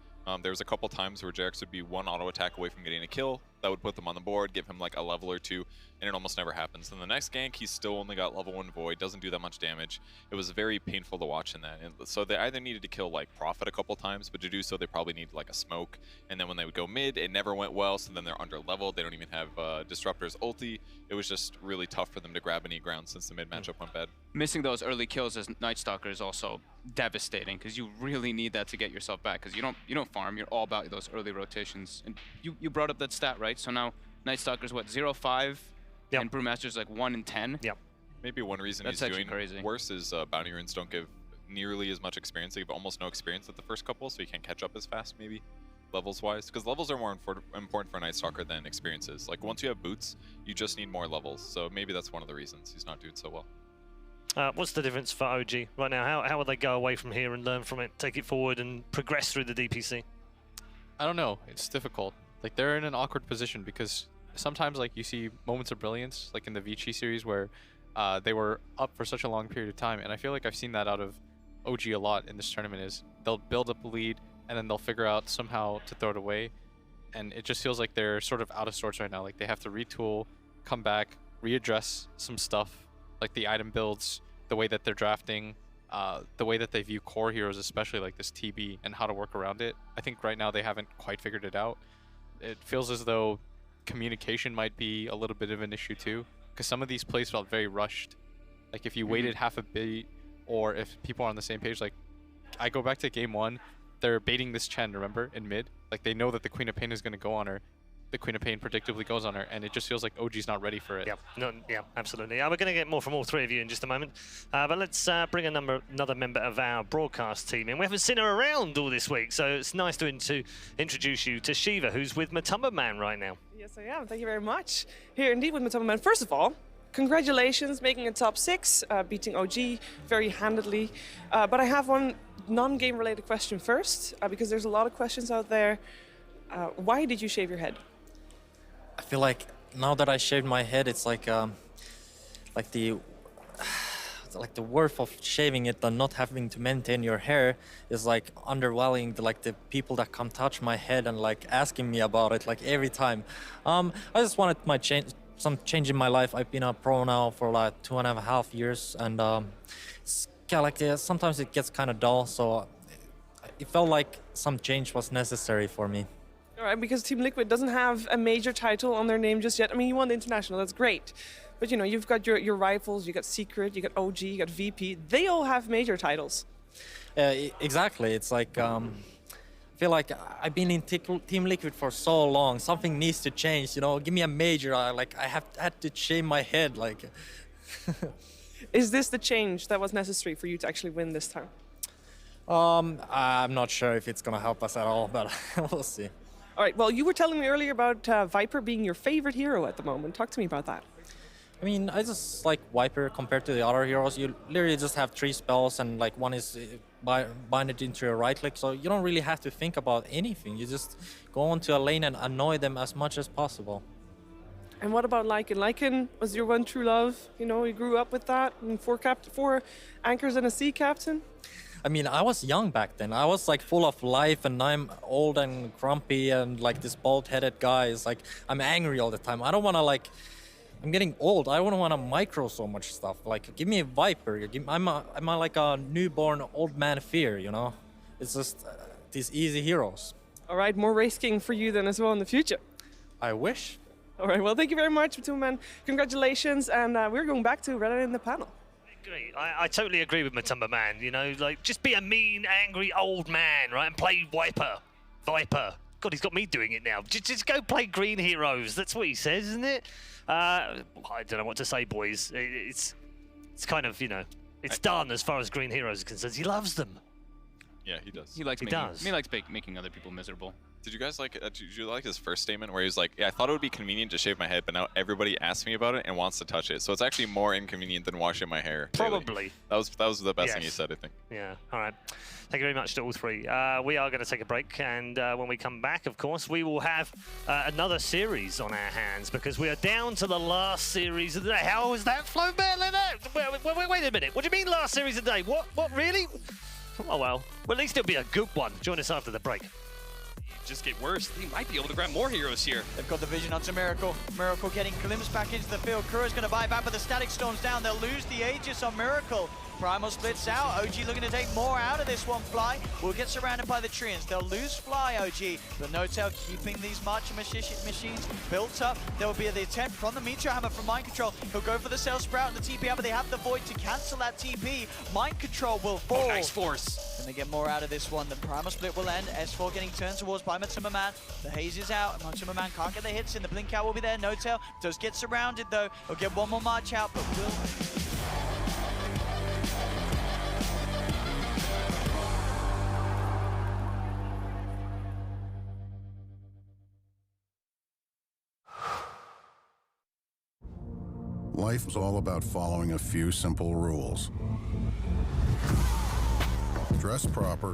There was a couple times where JerAx would be 1 auto attack away from getting a kill. That would put them on the board, give him like a level or 2, and it almost never happens. And the next gank, he's still only got level 1 Void, doesn't do that much damage. It was very painful to watch in that. And so they either needed to kill like Prophet a couple times, but to do so, they probably needed like a smoke. And then when they would go mid, it never went well, so then they're under leveled. They don't even have Disruptor's ulti. It was just really tough for them to grab any ground since the mid matchup went bad. Missing those early kills as Night Stalker is also devastating because you really need that to get yourself back because you don't farm. You're all about those early rotations. And you brought up that stat, right? So now Night Stalker's what, 0-5, and Brewmaster's like 1-10. Yep. Maybe one reason he's doing worse is Bounty Runes don't give nearly as much experience. They give almost no experience at the first couple, so he can't catch up as fast, maybe, levels-wise. Because levels are more important for a Night Stalker than experiences. Like, once you have boots, you just need more levels. So maybe that's one of the reasons he's not doing so well. What's the difference for OG right now? How will they go away from here and learn from it, take it forward, and progress through the DPC? I don't know. It's difficult. Like, they're in an awkward position because sometimes, like, you see moments of brilliance, like in the Vici series where they were up for such a long period of time. And I feel like I've seen that out of OG a lot in this tournament is they'll build up a lead and then they'll figure out somehow to throw it away. And it just feels like they're sort of out of sorts right now. Like, they have to retool, come back, readdress some stuff, like the item builds, the way that they're drafting, the way that they view core heroes, especially like this TB, and how to work around it. I think right now they haven't quite figured it out. It feels as though communication might be a little bit of an issue too, because some of these plays felt very rushed. Like if you waited half a beat, or if people are on the same page, like I go back to game 1, they're baiting this Chen, remember, in mid? Like they know that the Queen of Pain is going to go on her. The Queen of Pain predictably goes on her, and it just feels like OG's not ready for it. Yeah, absolutely. We're going to get more from all 3 of you in just a moment. But let's bring another member of our broadcast team in. We haven't seen her around all this week, so it's nice to introduce you to Shiva, who's with Matumba Man right now. Yes, I am. Thank you very much. Here indeed with Matumba Man. First of all, congratulations making a top 6, beating OG very handedly. But I have one non-game related question first, because there's a lot of questions out there. Why did you shave your head? I feel like now that I shaved my head, it's like the worth of shaving it and not having to maintain your hair is like undervaluing the people that come touch my head and like asking me about it like every time. I just wanted some change in my life. I've been a pro now for like 2.5 years, and it's kind of like sometimes it gets kind of dull. So it felt like some change was necessary for me. All right, because Team Liquid doesn't have a major title on their name just yet. I mean, you won the International, that's great. But, you know, you've got your rivals, you got Secret, you got OG, you got VP. They all have major titles. Exactly. It's like, I feel like I've been in Team Liquid for so long. Something needs to change, you know. Give me a major. I had to shave my head, like. Is this the change that was necessary for you to actually win this time? I'm not sure if it's going to help us at all, but we'll see. All right, well, you were telling me earlier about Viper being your favorite hero at the moment. Talk to me about that. I mean, I just like Viper compared to the other heroes. You literally just have 3 spells, and like one is bind it into your right click, so you don't really have to think about anything. You just go onto a lane and annoy them as much as possible. And what about Lycan? Lycan was your one true love. You know, you grew up with that, and 4 anchors and a sea captain. I mean, I was young back then. I was like full of life, and I'm old and grumpy and like this bald-headed guy. It's like I'm angry all the time. I don't want to like I'm getting old. I don't want to micro so much stuff. Like, give me a Viper. I'm like a newborn old man fear, you know? It's just these easy heroes. All right, more race king for you then as well in the future. I wish. All right, well, thank you very much, Matuma Man. Congratulations, and we're going back to Reddit in the panel. Agree. I totally agree with Matamba Man. You know, like, just be a mean, angry old man, right? And play Viper. God, he's got me doing it now. Just go play green heroes. That's what he says, isn't it? I don't know what to say, boys. It's kind of, you know, it's done as far as green heroes are concerned. He loves them. Yeah, he does. He likes making other people miserable. Did you guys like? Did you like his first statement where he was like, "Yeah, I thought it would be convenient to shave my head, but now everybody asks me about it and wants to touch it, so it's actually more inconvenient than washing my hair." Probably. Daily. That was the best thing he said, I think. Yeah. All right. Thank you very much to all three. We are going to take a break, and when we come back, of course, we will have another series on our hands because we are down to the last series of the day. How was that, Flo Bear? Wait a minute. What do you mean last series of the day? What really? Oh well. Well, at least it'll be a good one. Join us after the break. Just get worse. They might be able to grab more heroes here. They've got the vision onto Miracle. Miracle getting glimpsed back into the field. Kuro's going to buy back, but the static storm's down. They'll lose the Aegis on Miracle. Primal splits out. OG looking to take more out of this one. Fly will get surrounded by the Treants. They'll lose Fly, OG. But No-Tail keeping these March machines built up. There will be the attempt from the Meteor Hammer from Mind Control. He'll go for the Cell Sprout and the TP, but they have the Void to cancel that TP. Mind Control will fall. Oh, nice force. Can they get more out of this one? The Primal Split will end. S4 getting turned towards by Matuma Man. The Haze is out. Matuma Man can't get the hits in. The Blink Out will be there. No-Tail does get surrounded though. He'll get one more March out, but will... Life is all about following a few simple rules. Dress proper.